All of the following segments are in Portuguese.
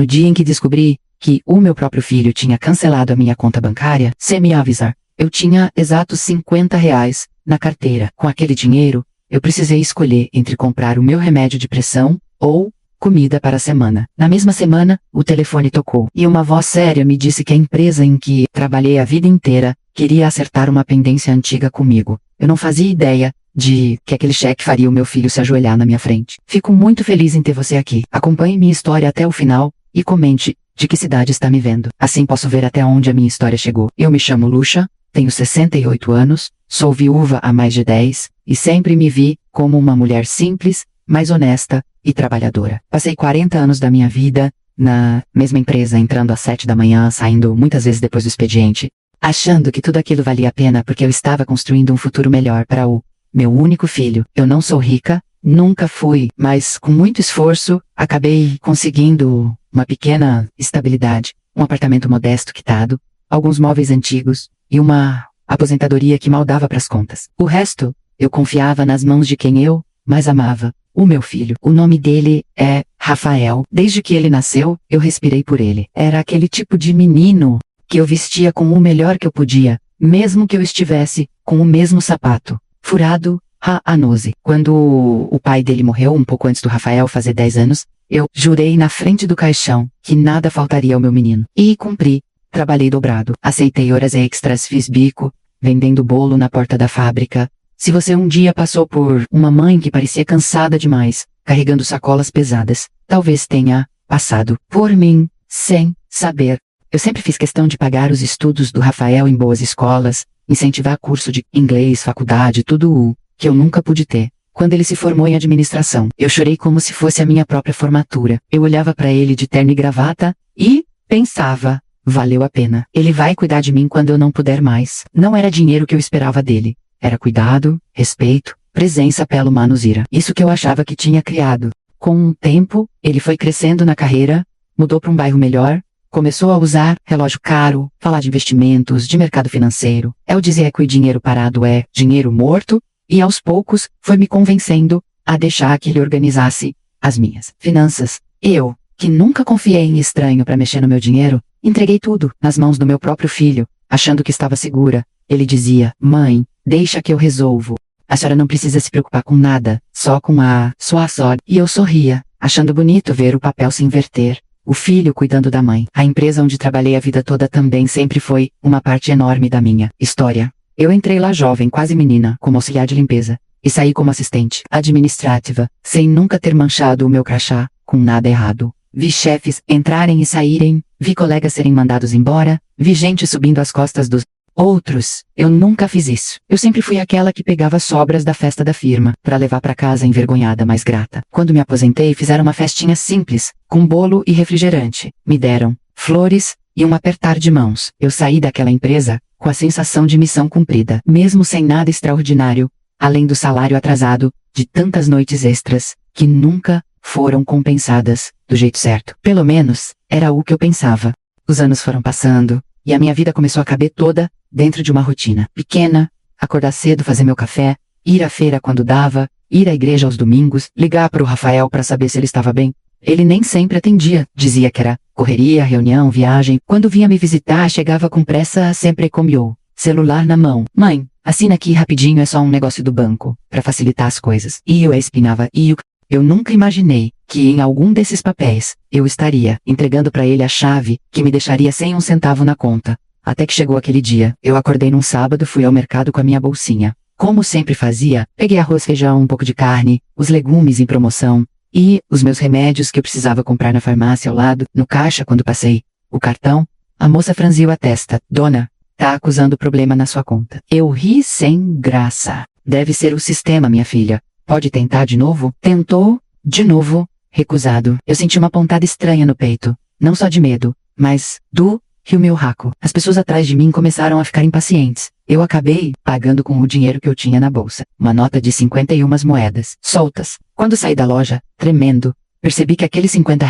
No dia em que descobri que o meu próprio filho tinha cancelado a minha conta bancária, sem me avisar, eu tinha exatos R$ 50 na carteira. Com aquele dinheiro, eu precisei escolher entre comprar o meu remédio de pressão ou comida para a semana. Na mesma semana, o telefone tocou e uma voz séria me disse que a empresa em que trabalhei a vida inteira queria acertar uma pendência antiga comigo. Eu não fazia ideia de que aquele cheque faria o meu filho se ajoelhar na minha frente. Fico muito feliz em ter você aqui. Acompanhe minha história até o final e comente de que cidade está me vendo. Assim posso ver até onde a minha história chegou. Eu me chamo Lucia, tenho 68 anos, sou viúva há mais de 10 e sempre me vi como uma mulher simples, mas honesta e trabalhadora. Passei 40 anos da minha vida na mesma empresa, entrando às 7 da manhã, saindo muitas vezes depois do expediente, achando que tudo aquilo valia a pena porque eu estava construindo um futuro melhor para o meu único filho. Eu não sou rica, nunca fui, mas com muito esforço, acabei conseguindo uma pequena estabilidade, um apartamento modesto quitado, alguns móveis antigos e uma aposentadoria que mal dava para as contas. O resto, eu confiava nas mãos de quem eu mais amava, o meu filho. O nome dele é Rafael. Desde que ele nasceu, eu respirei por ele. Era aquele tipo de menino que eu vestia com o melhor que eu podia, mesmo que eu estivesse com o mesmo sapato furado, a nose. Quando o pai dele morreu, um pouco antes do Rafael fazer 10 anos, eu jurei na frente do caixão que nada faltaria ao meu menino. E cumpri. Trabalhei dobrado. Aceitei horas extras, fiz bico, vendendo bolo na porta da fábrica. Se você um dia passou por uma mãe que parecia cansada demais, carregando sacolas pesadas, talvez tenha passado por mim, sem saber. Eu sempre fiz questão de pagar os estudos do Rafael em boas escolas, incentivar curso de inglês, faculdade, tudo o que eu nunca pude ter. Quando ele se formou em administração, eu chorei como se fosse a minha própria formatura. Eu olhava para ele de terno e gravata e pensava, valeu a pena. Ele vai cuidar de mim quando eu não puder mais. Não era dinheiro que eu esperava dele. Era cuidado, respeito, presença pelo manusira. Isso que eu achava que tinha criado. Com o tempo, ele foi crescendo na carreira, mudou para um bairro melhor, começou a usar relógio caro, falar de investimentos, de mercado financeiro. Eu dizia que o dinheiro parado é dinheiro morto, e aos poucos foi me convencendo a deixar que ele organizasse as minhas finanças. Eu, que nunca confiei em estranho para mexer no meu dinheiro, entreguei tudo nas mãos do meu próprio filho, achando que estava segura. Ele dizia, mãe, deixa que eu resolvo. A senhora não precisa se preocupar com nada, só com a sua sorte. E eu sorria, achando bonito ver o papel se inverter. O filho cuidando da mãe. A empresa onde trabalhei a vida toda também sempre foi uma parte enorme da minha história. Eu entrei lá jovem, quase menina, como auxiliar de limpeza, e saí como assistente administrativa, sem nunca ter manchado o meu crachá com nada errado. Vi chefes entrarem e saírem, vi colegas serem mandados embora, vi gente subindo as costas dos outros. Eu nunca fiz isso. Eu sempre fui aquela que pegava sobras da festa da firma, para levar para casa envergonhada, mas grata. Quando me aposentei, fizeram uma festinha simples, com bolo e refrigerante. Me deram flores e um apertar de mãos. Eu saí daquela empresa com a sensação de missão cumprida, mesmo sem nada extraordinário, além do salário atrasado, de tantas noites extras, que nunca foram compensadas do jeito certo. Pelo menos, era o que eu pensava. Os anos foram passando, e a minha vida começou a caber toda dentro de uma rotina pequena: acordar cedo, fazer meu café, ir à feira quando dava, ir à igreja aos domingos, ligar para o Rafael para saber se ele estava bem. Ele nem sempre atendia, dizia que era correria, reunião, viagem. Quando vinha me visitar, chegava com pressa, sempre comiou, celular na mão. Mãe, assina aqui rapidinho, é só um negócio do banco, para facilitar as coisas. E eu espinava, eu nunca imaginei que em algum desses papéis, eu estaria entregando para ele a chave que me deixaria sem um centavo na conta. Até que chegou aquele dia. Eu acordei num sábado, fui ao mercado com a minha bolsinha. Como sempre fazia, peguei arroz, feijão, um pouco de carne, os legumes em promoção, e os meus remédios que eu precisava comprar na farmácia ao lado. No caixa, quando passei o cartão, a moça franziu a testa. Dona, tá acusando problema na sua conta. Eu ri sem graça. Deve ser o sistema, minha filha. Pode tentar de novo? Tentou, de novo, recusado. Eu senti uma pontada estranha no peito. Não só de medo, mas do meu raco. As pessoas atrás de mim começaram a ficar impacientes. Eu acabei pagando com o dinheiro que eu tinha na bolsa. Uma nota de 51 moedas, soltas. Quando saí da loja, tremendo, percebi que aqueles R$ 50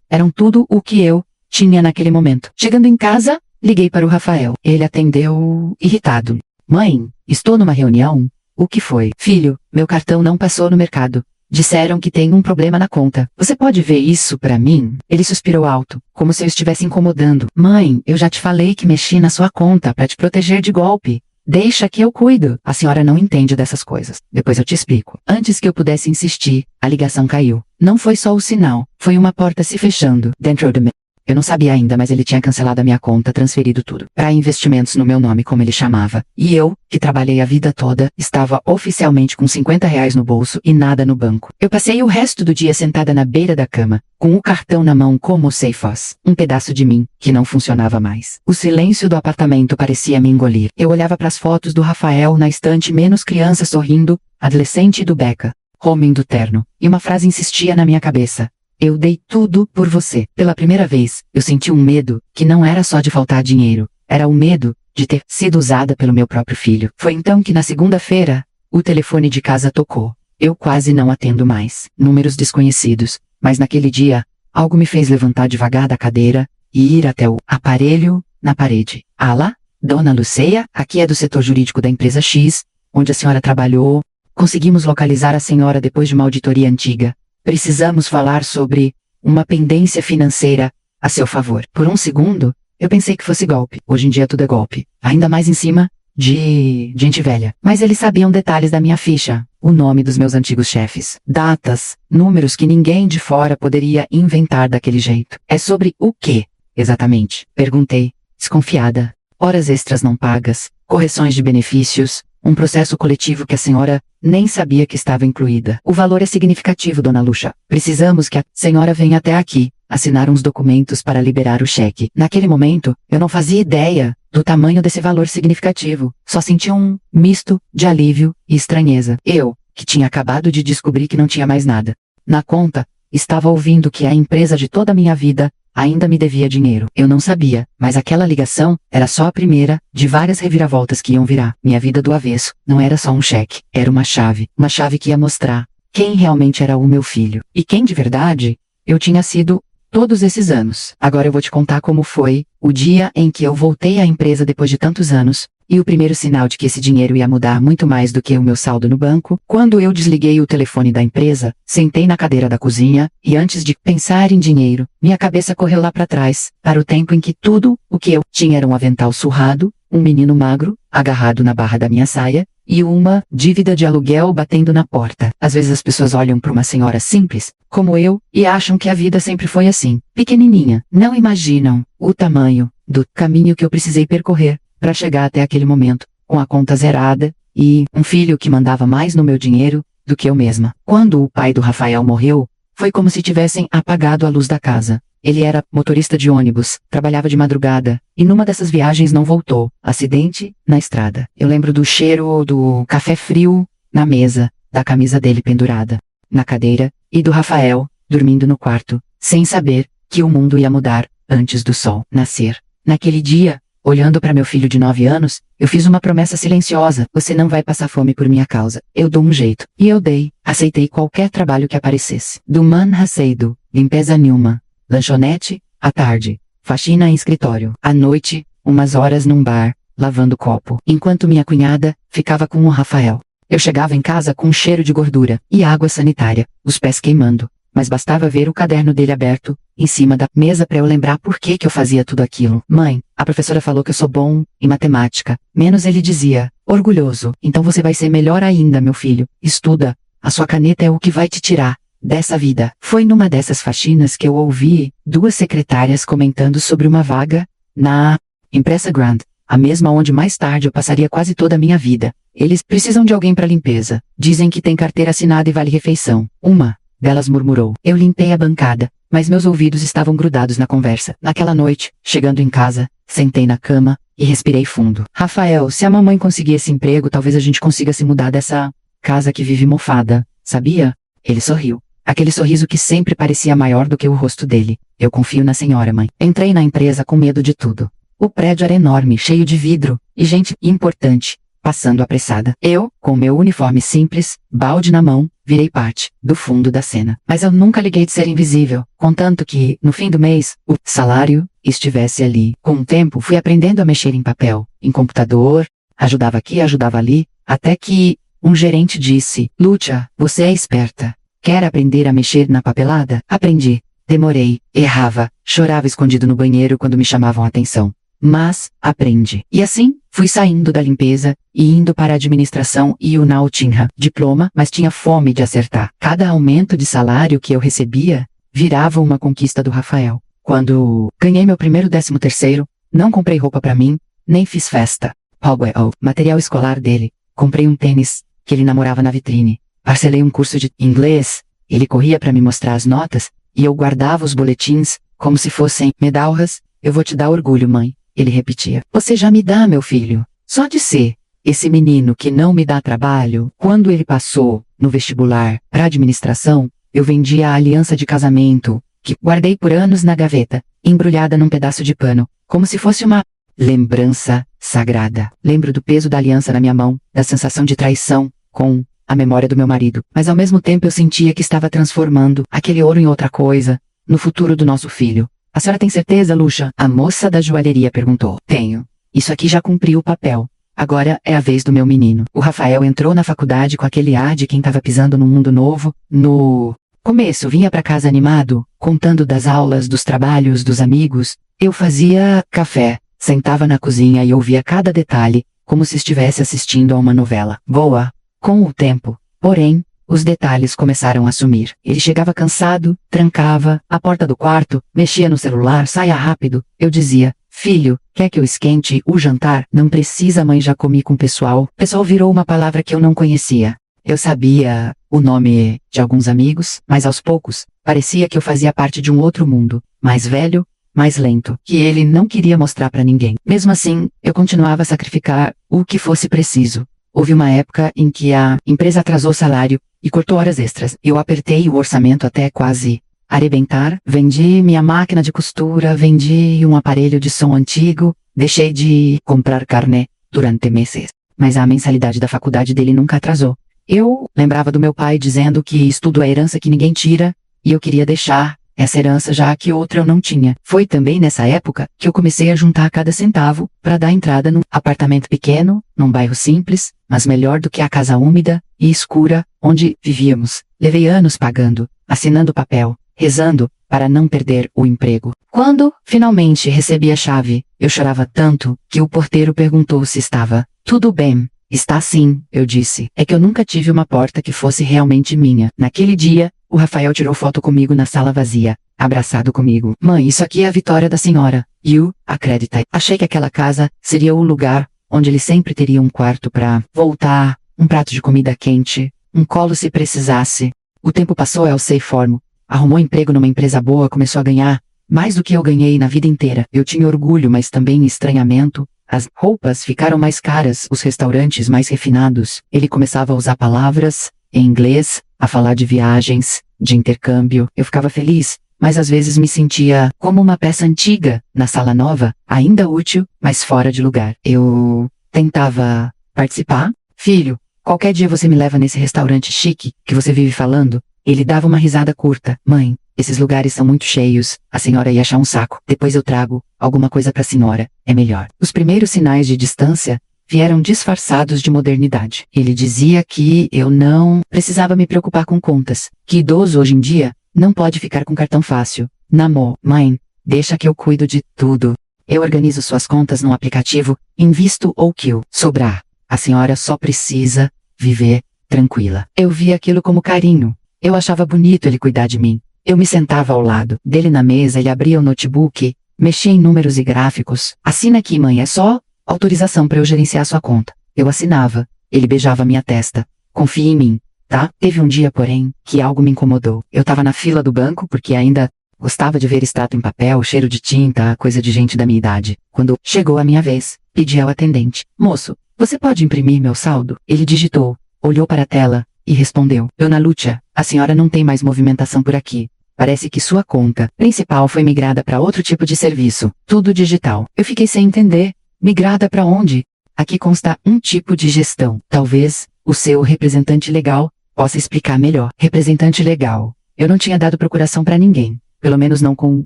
eram tudo o que eu tinha naquele momento. Chegando em casa, liguei para o Rafael. Ele atendeu, irritado. Mãe, estou numa reunião. O que foi? Filho, meu cartão não passou no mercado. Disseram que tem um problema na conta. Você pode ver isso pra mim? Ele suspirou alto, como se eu estivesse incomodando. Mãe, eu já te falei que mexi na sua conta pra te proteger de golpe. Deixa que eu cuido. A senhora não entende dessas coisas. Depois eu te explico. Antes que eu pudesse insistir, a ligação caiu. Não foi só o sinal. Foi uma porta se fechando dentro de mim. Eu não sabia ainda, mas ele tinha cancelado a minha conta, transferido tudo para investimentos no meu nome, como ele chamava. E eu, que trabalhei a vida toda, estava oficialmente com R$ 50 no bolso e nada no banco. Eu passei o resto do dia sentada na beira da cama, com o cartão na mão como se fosse um pedaço de mim, que não funcionava mais. O silêncio do apartamento parecia me engolir. Eu olhava para as fotos do Rafael na estante, menos criança sorrindo, adolescente do Beca, homem do terno, e uma frase insistia na minha cabeça. Eu dei tudo por você. Pela primeira vez, eu senti um medo, que não era só de faltar dinheiro, era o medo de ter sido usada pelo meu próprio filho. Foi então que na segunda-feira, o telefone de casa tocou. Eu quase não atendo mais. Números desconhecidos. Mas naquele dia, algo me fez levantar devagar da cadeira e ir até o aparelho na parede. Alá, Dona Luceia, aqui é do setor jurídico da empresa X, onde a senhora trabalhou. Conseguimos localizar a senhora depois de uma auditoria antiga. Precisamos falar sobre uma pendência financeira a seu favor. Por um segundo, eu pensei que fosse golpe. Hoje em dia tudo é golpe. Ainda mais em cima de gente velha. Mas eles sabiam detalhes da minha ficha. O nome dos meus antigos chefes. Datas, números que ninguém de fora poderia inventar daquele jeito. É sobre o quê, exatamente? Perguntei, desconfiada. Horas extras não pagas, correções de benefícios, um processo coletivo que a senhora nem sabia que estava incluída. O valor é significativo, Dona Lucha. Precisamos que a senhora venha até aqui, assinar uns documentos para liberar o cheque. Naquele momento, eu não fazia ideia do tamanho desse valor significativo. Só sentia um misto de alívio e estranheza. Eu, que tinha acabado de descobrir que não tinha mais nada na conta, estava ouvindo que a empresa de toda a minha vida ainda me devia dinheiro. Eu não sabia, mas aquela ligação era só a primeira de várias reviravoltas que iam virar. Minha vida do avesso não era só um cheque, era uma chave que ia mostrar quem realmente era o meu filho e quem de verdade eu tinha sido todos esses anos. Agora eu vou te contar como foi o dia em que eu voltei à empresa depois de tantos anos. E o primeiro sinal de que esse dinheiro ia mudar muito mais do que o meu saldo no banco, quando eu desliguei o telefone da empresa, sentei na cadeira da cozinha, e antes de pensar em dinheiro, minha cabeça correu lá para trás, para o tempo em que tudo o que eu tinha era um avental surrado, um menino magro, agarrado na barra da minha saia, e uma dívida de aluguel batendo na porta. Às vezes as pessoas olham para uma senhora simples, como eu, e acham que a vida sempre foi assim, pequenininha. Não imaginam o tamanho do caminho que eu precisei percorrer para chegar até aquele momento, com a conta zerada, e um filho que mandava mais no meu dinheiro do que eu mesma. Quando o pai do Rafael morreu, foi como se tivessem apagado a luz da casa. Ele era motorista de ônibus, trabalhava de madrugada, e numa dessas viagens não voltou. Acidente na estrada. Eu lembro do cheiro do café frio na mesa, da camisa dele pendurada na cadeira, e do Rafael, dormindo no quarto, sem saber que o mundo ia mudar antes do sol nascer. Naquele dia, olhando para meu filho de 9 anos, eu fiz uma promessa silenciosa. Você não vai passar fome por minha causa. Eu dou um jeito. E eu dei. Aceitei qualquer trabalho que aparecesse. Do manhaceido, limpeza nenhuma, lanchonete, à tarde, faxina em escritório. À noite, umas horas num bar, lavando copo. Enquanto minha cunhada ficava com o Rafael. Eu chegava em casa com um cheiro de gordura e água sanitária, os pés queimando. Mas bastava ver o caderno dele aberto, em cima da mesa para eu lembrar por que eu fazia tudo aquilo. Mãe, a professora falou que eu sou bom em matemática. Menos ele dizia, orgulhoso. Então você vai ser melhor ainda, meu filho. Estuda. A sua caneta é o que vai te tirar dessa vida. Foi numa dessas faxinas que eu ouvi 2 secretárias comentando sobre uma vaga na Empresa Grand, a mesma onde mais tarde eu passaria quase toda a minha vida. Eles precisam de alguém para limpeza. Dizem que tem carteira assinada e vale refeição. Uma delas murmurou. Eu limpei a bancada, mas meus ouvidos estavam grudados na conversa. Naquela noite, chegando em casa, sentei na cama e respirei fundo. Rafael, se a mamãe conseguir esse emprego, talvez a gente consiga se mudar dessa casa que vive mofada, sabia? Ele sorriu. Aquele sorriso que sempre parecia maior do que o rosto dele. Eu confio na senhora, mãe. Entrei na empresa com medo de tudo. O prédio era enorme, cheio de vidro, e gente importante, passando apressada. Eu, com meu uniforme simples, balde na mão, virei parte do fundo da cena. Mas eu nunca liguei de ser invisível, contanto que, no fim do mês, o salário estivesse ali. Com o tempo, fui aprendendo a mexer em papel, em computador, ajudava aqui, ajudava ali, até que um gerente disse, Lúcia, você é esperta. Quer aprender a mexer na papelada? Aprendi. Demorei, errava, chorava escondido no banheiro quando me chamavam a atenção. Mas, aprende. E assim, fui saindo da limpeza e indo para a administração e o não tinha diploma, mas tinha fome de acertar. Cada aumento de salário que eu recebia, virava uma conquista do Rafael. Quando ganhei meu primeiro 13º, não comprei roupa pra mim, nem fiz festa. Paguei o material escolar dele. Comprei um tênis, que ele namorava na vitrine. Parcelei um curso de inglês, ele corria pra me mostrar as notas, e eu guardava os boletins, como se fossem medalhas. Eu vou te dar orgulho, mãe, ele repetia. Você já me dá, meu filho. Só de ser esse menino que não me dá trabalho. Quando ele passou, no vestibular, pra administração, eu vendi a aliança de casamento, que guardei por anos na gaveta, embrulhada num pedaço de pano, como se fosse uma lembrança sagrada. Lembro do peso da aliança na minha mão, da sensação de traição, com a memória do meu marido. Mas ao mesmo tempo eu sentia que estava transformando aquele ouro em outra coisa, no futuro do nosso filho. A senhora tem certeza, Lucha? A moça da joalheria perguntou. Tenho. Isso aqui já cumpriu o papel. Agora é a vez do meu menino. O Rafael entrou na faculdade com aquele ar de quem estava pisando num mundo novo. No começo vinha para casa animado, contando das aulas, dos trabalhos, dos amigos. Eu fazia café, sentava na cozinha e ouvia cada detalhe, como se estivesse assistindo a uma novela. Boa. Com o tempo, porém, os detalhes começaram a sumir. Ele chegava cansado, trancava a porta do quarto, mexia no celular, saia rápido. Eu dizia, filho, quer que eu esquente o jantar? Não precisa, mãe, já comi com o pessoal. Pessoal virou uma palavra que eu não conhecia. Eu sabia o nome de alguns amigos, mas aos poucos, parecia que eu fazia parte de um outro mundo, mais velho, mais lento, que ele não queria mostrar para ninguém. Mesmo assim, eu continuava a sacrificar o que fosse preciso. Houve uma época em que a empresa atrasou o salário e cortou horas extras. Eu apertei o orçamento até quase arrebentar. Vendi minha máquina de costura, vendi um aparelho de som antigo, deixei de comprar carne durante meses. Mas a mensalidade da faculdade dele nunca atrasou. Eu lembrava do meu pai dizendo que estudo é herança que ninguém tira, e eu queria deixar essa herança já que outra eu não tinha. Foi também nessa época que eu comecei a juntar cada centavo para dar entrada num apartamento pequeno, num bairro simples, mas melhor do que a casa úmida e escura onde vivíamos. Levei anos pagando, assinando papel, rezando para não perder o emprego. Quando finalmente recebi a chave, eu chorava tanto que o porteiro perguntou se estava tudo bem. Está sim, eu disse. É que eu nunca tive uma porta que fosse realmente minha. Naquele dia, o Rafael tirou foto comigo na sala vazia, abraçado comigo. Mãe, isso aqui é a vitória da senhora. You, acredita. Achei que aquela casa seria o lugar onde ele sempre teria um quarto para voltar, um prato de comida quente, um colo se precisasse. O tempo passou, eu sei formo. Arrumou emprego numa empresa boa, começou a ganhar mais do que eu ganhei na vida inteira. Eu tinha orgulho, mas também estranhamento. As roupas ficaram mais caras, os restaurantes mais refinados. Ele começava a usar palavras em inglês, a falar de viagens, de intercâmbio. Eu ficava feliz, mas às vezes me sentia como uma peça antiga, na sala nova, ainda útil, mas fora de lugar. Eu tentava participar. Filho, qualquer dia você me leva nesse restaurante chique que você vive falando? Ele dava uma risada curta. Mãe, esses lugares são muito cheios, a senhora ia achar um saco. Depois eu trago alguma coisa pra senhora, é melhor. Os primeiros sinais de distância vieram disfarçados de modernidade. Ele dizia que eu não precisava me preocupar com contas, que idoso hoje em dia não pode ficar com cartão fácil. Namor, mãe, deixa que eu cuido de tudo. Eu organizo suas contas no aplicativo, invisto ou que eu sobrar. A senhora só precisa viver tranquila. Eu via aquilo como carinho. Eu achava bonito ele cuidar de mim. Eu me sentava ao lado dele na mesa, ele abria o notebook, mexia em números e gráficos. Assina aqui, mãe, é só autorização para eu gerenciar sua conta. Eu assinava. Ele beijava minha testa. Confie em mim, tá? Teve um dia, porém, que algo me incomodou. Eu tava na fila do banco porque ainda gostava de ver extrato em papel, cheiro de tinta, coisa de gente da minha idade. Quando chegou a minha vez, pedi ao atendente. Moço, você pode imprimir meu saldo? Ele digitou, olhou para a tela e respondeu. Dona Lúcia, a senhora não tem mais movimentação por aqui. Parece que sua conta principal foi migrada para outro tipo de serviço, tudo digital. Eu fiquei sem entender. Migrada para onde? Aqui consta um tipo de gestão. Talvez o seu representante legal possa explicar melhor. Representante legal. Eu não tinha dado procuração para ninguém. Pelo menos não com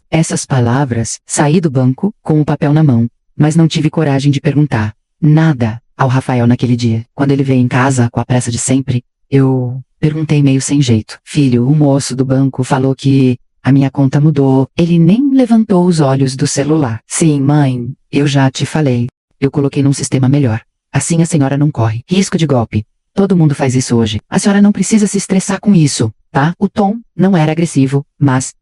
essas palavras. Saí do banco, com o papel na mão, mas não tive coragem de perguntar nada ao Rafael naquele dia. Quando ele veio em casa, com a pressa de sempre, Eu perguntei meio sem jeito. Filho, o moço do banco falou que a minha conta mudou. Ele nem levantou os olhos do celular. Sim, mãe, eu já te falei. Eu coloquei num sistema melhor. Assim a senhora não corre risco de golpe. Todo mundo faz isso hoje. A senhora não precisa se estressar com isso, tá? O tom não era agressivo, mas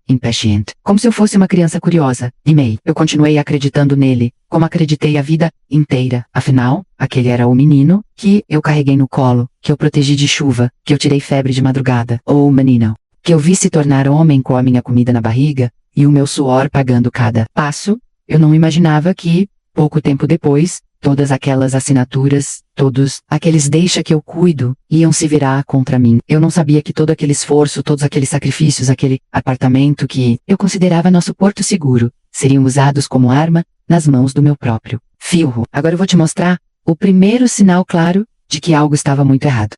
impatient. Como se eu fosse uma criança curiosa. E eu continuei acreditando nele, como acreditei a vida inteira. Afinal, aquele era o menino que eu carreguei no colo, que eu protegi de chuva, que eu tirei febre de madrugada. Ou menino, que eu vi se tornar homem com a minha comida na barriga e o meu suor pagando cada passo. Eu não imaginava que, pouco tempo depois, todas aquelas assinaturas, todos aqueles deixa que eu cuido, iam se virar contra mim. Eu não sabia que todo aquele esforço, todos aqueles sacrifícios, aquele apartamento que eu considerava nosso porto seguro, seriam usados como arma nas mãos do meu próprio filho. Agora eu vou te mostrar o primeiro sinal claro de que algo estava muito errado.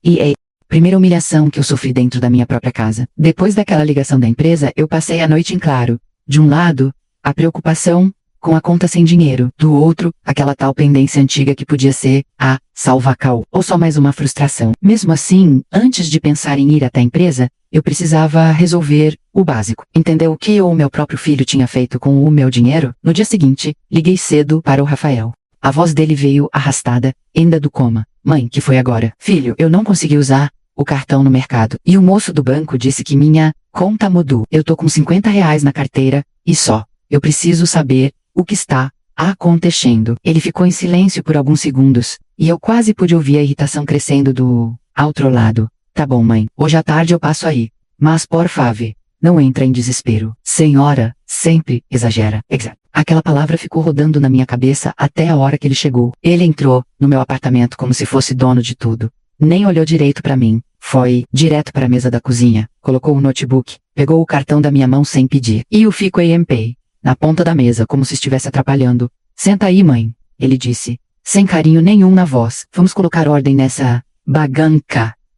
Primeira humilhação que eu sofri dentro da minha própria casa. Depois daquela ligação da empresa, eu passei a noite em claro. De um lado, a preocupação com a conta sem dinheiro. Do outro, aquela tal pendência antiga que podia ser a salvacal, ou só mais uma frustração. Mesmo assim, antes de pensar em ir até a empresa, eu precisava resolver o básico. Entender o que o meu próprio filho tinha feito com o meu dinheiro? No dia seguinte, liguei cedo para o Rafael. A voz dele veio arrastada, ainda do coma. Mãe, que foi agora? Filho, eu não consegui usar o cartão no mercado. E o moço do banco disse que minha conta mudou. Eu tô com 50 reais na carteira, e só. Eu preciso saber o que está acontecendo. Ele ficou em silêncio por alguns segundos, e eu quase pude ouvir a irritação crescendo do outro lado. Tá bom, mãe. Hoje à tarde eu passo aí. Mas por favor, não entra em desespero. Senhora, sempre exagera. Exato. Aquela palavra ficou rodando na minha cabeça até a hora que ele chegou. Ele entrou no meu apartamento como se fosse dono de tudo. Nem olhou direito pra mim. Foi direto para a mesa da cozinha, colocou o notebook, pegou o cartão da minha mão sem pedir, e o fico EMP na ponta da mesa, como se estivesse atrapalhando. Senta aí, mãe, ele disse, sem carinho nenhum na voz. Vamos colocar ordem nessa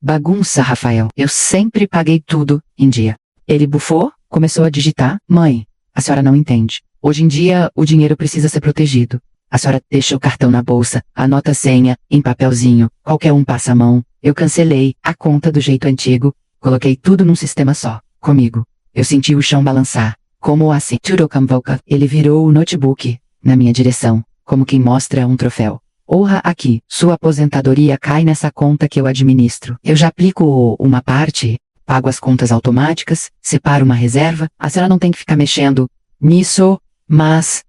bagunça, Rafael. Eu sempre paguei tudo em dia. Ele bufou, começou a digitar. Mãe, a senhora não entende. Hoje em dia, o dinheiro precisa ser protegido. A senhora deixa o cartão na bolsa, anota a senha, em papelzinho, qualquer um passa a mão. Eu cancelei a conta do jeito antigo, coloquei tudo num sistema só, comigo. Eu senti o chão balançar. Como assim? Turokamvoka. Ele virou o notebook na minha direção, como quem mostra um troféu. Honra aqui, sua aposentadoria cai nessa conta que eu administro. Eu já aplico uma parte, pago as contas automáticas, separo uma reserva, a senhora não tem que ficar mexendo nisso, mas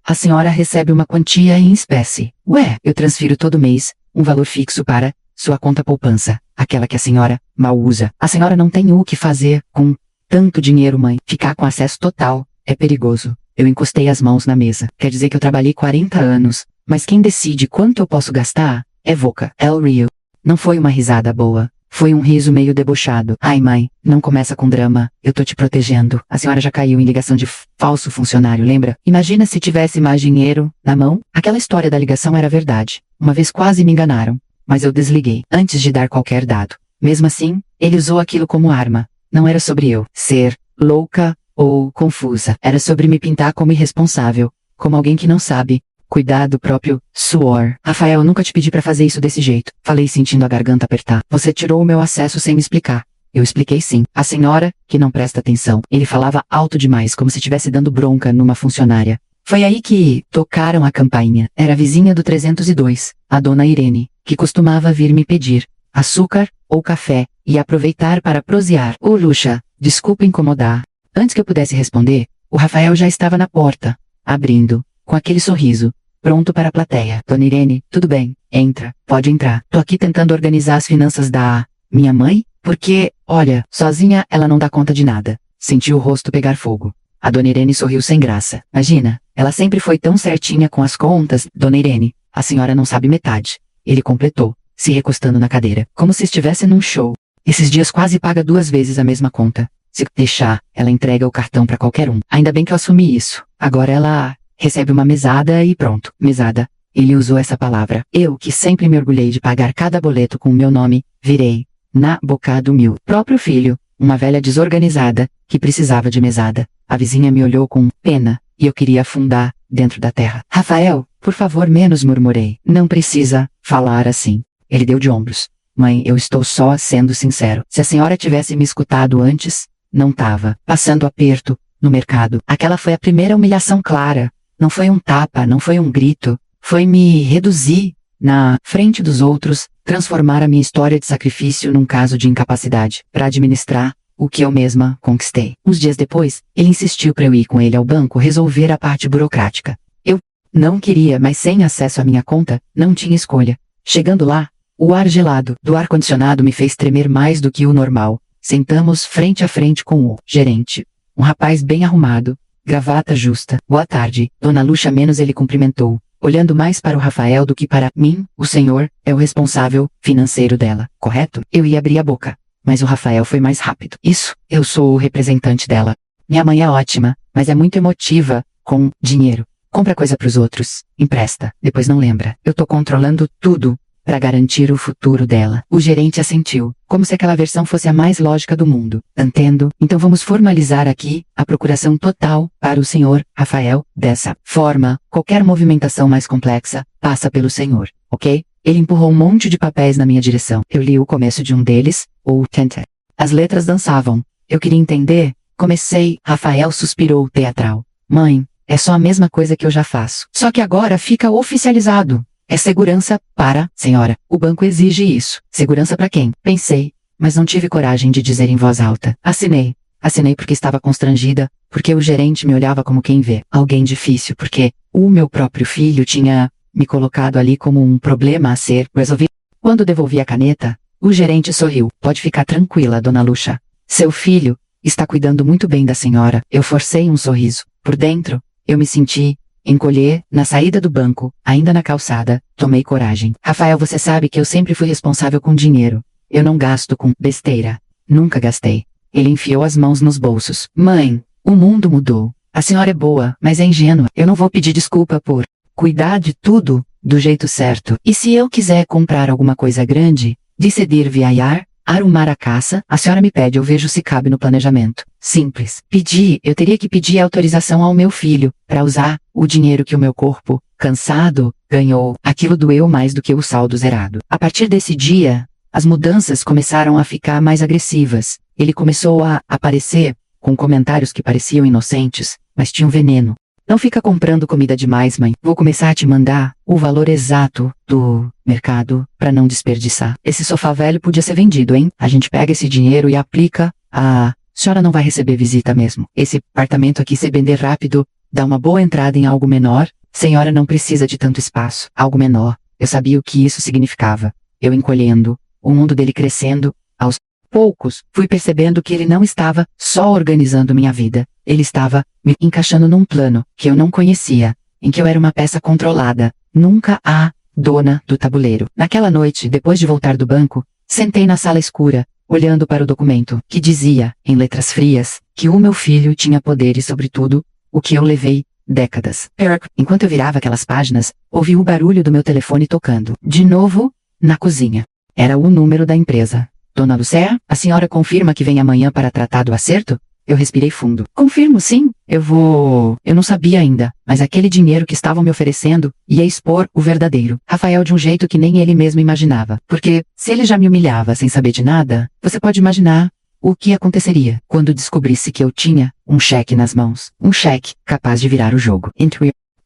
a senhora recebe uma quantia em espécie. Ué, eu transfiro todo mês um valor fixo para sua conta poupança, aquela que a senhora mal usa. A senhora não tem o que fazer com tanto dinheiro, mãe. Ficar com acesso total é perigoso. Eu encostei as mãos na mesa. Quer dizer que eu trabalhei 40 anos, mas quem decide quanto eu posso gastar é Voca. El Rio. Não foi uma risada boa. Foi um riso meio debochado. Ai, mãe, não começa com drama. Eu tô te protegendo. A senhora já caiu em ligação de falso funcionário, lembra? Imagina se tivesse mais dinheiro na mão. Aquela história da ligação era verdade. Uma vez quase me enganaram, mas eu desliguei antes de dar qualquer dado. Mesmo assim, ele usou aquilo como arma. Não era sobre eu ser louca ou confusa. Era sobre me pintar como irresponsável, como alguém que não sabe cuidar do próprio suor. Rafael, eu nunca te pedi pra fazer isso desse jeito. Falei sentindo a garganta apertar. Você tirou o meu acesso sem me explicar. Eu expliquei sim. A senhora, que não presta atenção. Ele falava alto demais, como se estivesse dando bronca numa funcionária. Foi aí que tocaram a campainha. Era a vizinha do 302, a dona Irene, que costumava vir me pedir açúcar ou café e aproveitar para prosear. Ô Luxa, desculpa incomodar. Antes que eu pudesse responder, o Rafael já estava na porta, abrindo, com aquele sorriso, pronto para a plateia. Dona Irene, tudo bem, entra, pode entrar. Tô aqui tentando organizar as finanças da minha mãe, porque, olha, sozinha ela não dá conta de nada. Senti o rosto pegar fogo. A Dona Irene sorriu sem graça. Imagina, ela sempre foi tão certinha com as contas. Dona Irene, a senhora não sabe metade. Ele completou, se recostando na cadeira, como se estivesse num show. Esses dias quase paga 2 vezes a mesma conta. Se deixar, ela entrega o cartão pra qualquer um. Ainda bem que eu assumi isso. Agora ela recebe uma mesada e pronto. Mesada. Ele usou essa palavra. Eu, que sempre me orgulhei de pagar cada boleto com o meu nome, virei na boca do meu próprio filho, uma velha desorganizada, que precisava de mesada. A vizinha me olhou com pena, e eu queria afundar dentro da terra. Rafael, por favor, menos, murmurei. Não precisa falar assim. Ele deu de ombros. Mãe, eu estou só sendo sincero. Se a senhora tivesse me escutado antes, não tava passando aperto no mercado. Aquela foi a primeira humilhação clara. Não foi um tapa, não foi um grito. Foi me reduzir na frente dos outros, transformar a minha história de sacrifício num caso de incapacidade para administrar o que eu mesma conquistei. Uns dias depois, ele insistiu para eu ir com ele ao banco resolver a parte burocrática. Eu não queria, mas sem acesso à minha conta, não tinha escolha. Chegando lá, o ar gelado do ar-condicionado me fez tremer mais do que o normal. Sentamos frente a frente com o gerente, um rapaz bem arrumado, gravata justa. Boa tarde, Dona Lucha. Menos ele cumprimentou, olhando mais para o Rafael do que para mim. O senhor é o responsável financeiro dela, correto? Eu ia abrir a boca, mas o Rafael foi mais rápido. Isso, eu sou o representante dela. Minha mãe é ótima, mas é muito emotiva com dinheiro. Compra coisa pros outros, empresta, depois não lembra. Eu tô controlando tudo para garantir o futuro dela. O gerente assentiu, como se aquela versão fosse a mais lógica do mundo. Entendo. Então vamos formalizar aqui a procuração total para o senhor Rafael. Dessa forma, qualquer movimentação mais complexa passa pelo senhor, ok? Ele empurrou um monte de papéis na minha direção. Eu li o começo de um deles, o Tente. As letras dançavam. Eu queria entender. Comecei. Rafael suspirou teatral. Mãe, é só a mesma coisa que eu já faço. Só que agora fica oficializado. É segurança para, senhora. O banco exige isso. Segurança para quem? Pensei, mas não tive coragem de dizer em voz alta. Assinei. Assinei porque estava constrangida, porque o gerente me olhava como quem vê alguém difícil, porque o meu próprio filho tinha me colocado ali como um problema a ser resolvido. Quando devolvi a caneta, o gerente sorriu. Pode ficar tranquila, Dona Lucha. Seu filho está cuidando muito bem da senhora. Eu forcei um sorriso. Por dentro, eu me senti encolher. Na saída do banco, ainda na calçada, tomei coragem. Rafael, você sabe que eu sempre fui responsável com dinheiro. Eu não gasto com besteira. Nunca gastei. Ele enfiou as mãos nos bolsos. Mãe, o mundo mudou. A senhora é boa, mas é ingênua. Eu não vou pedir desculpa por cuidar de tudo do jeito certo. E se eu quiser comprar alguma coisa grande, decidir viajar, arrumar a casa, a senhora me pede, eu vejo se cabe no planejamento. Simples. Pedir, eu teria que pedir autorização ao meu filho, para usar o dinheiro que o meu corpo, cansado, ganhou. Aquilo doeu mais do que o saldo zerado. A partir desse dia, as mudanças começaram a ficar mais agressivas. Ele começou a aparecer, com comentários que pareciam inocentes, mas tinham veneno. Não fica comprando comida demais, mãe. Vou começar a te mandar o valor exato do mercado para não desperdiçar. Esse sofá velho podia ser vendido, hein? A gente pega esse dinheiro e aplica. A senhora não vai receber visita mesmo. Esse apartamento aqui, se vender rápido, dá uma boa entrada em algo menor. Senhora não precisa de tanto espaço. Algo menor. Eu sabia o que isso significava. Eu encolhendo, o mundo dele crescendo. Aos poucos, fui percebendo que ele não estava só organizando minha vida. Ele estava me encaixando num plano que eu não conhecia, em que eu era uma peça controlada, nunca a dona do tabuleiro. Naquela noite, depois de voltar do banco, sentei na sala escura, olhando para o documento, que dizia, em letras frias, que o meu filho tinha poderes sobre tudo, o que eu levei décadas. Enquanto eu virava aquelas páginas, ouvi o barulho do meu telefone tocando. De novo, na cozinha. Era o número da empresa. Dona Lucéa, a senhora confirma que vem amanhã para tratar do acerto? Eu respirei fundo. Confirmo, sim. Eu não sabia ainda, mas aquele dinheiro que estavam me oferecendo ia expor o verdadeiro Rafael de um jeito que nem ele mesmo imaginava. Porque, se ele já me humilhava sem saber de nada, você pode imaginar o que aconteceria quando descobrisse que eu tinha um cheque nas mãos. Um cheque capaz de virar o jogo.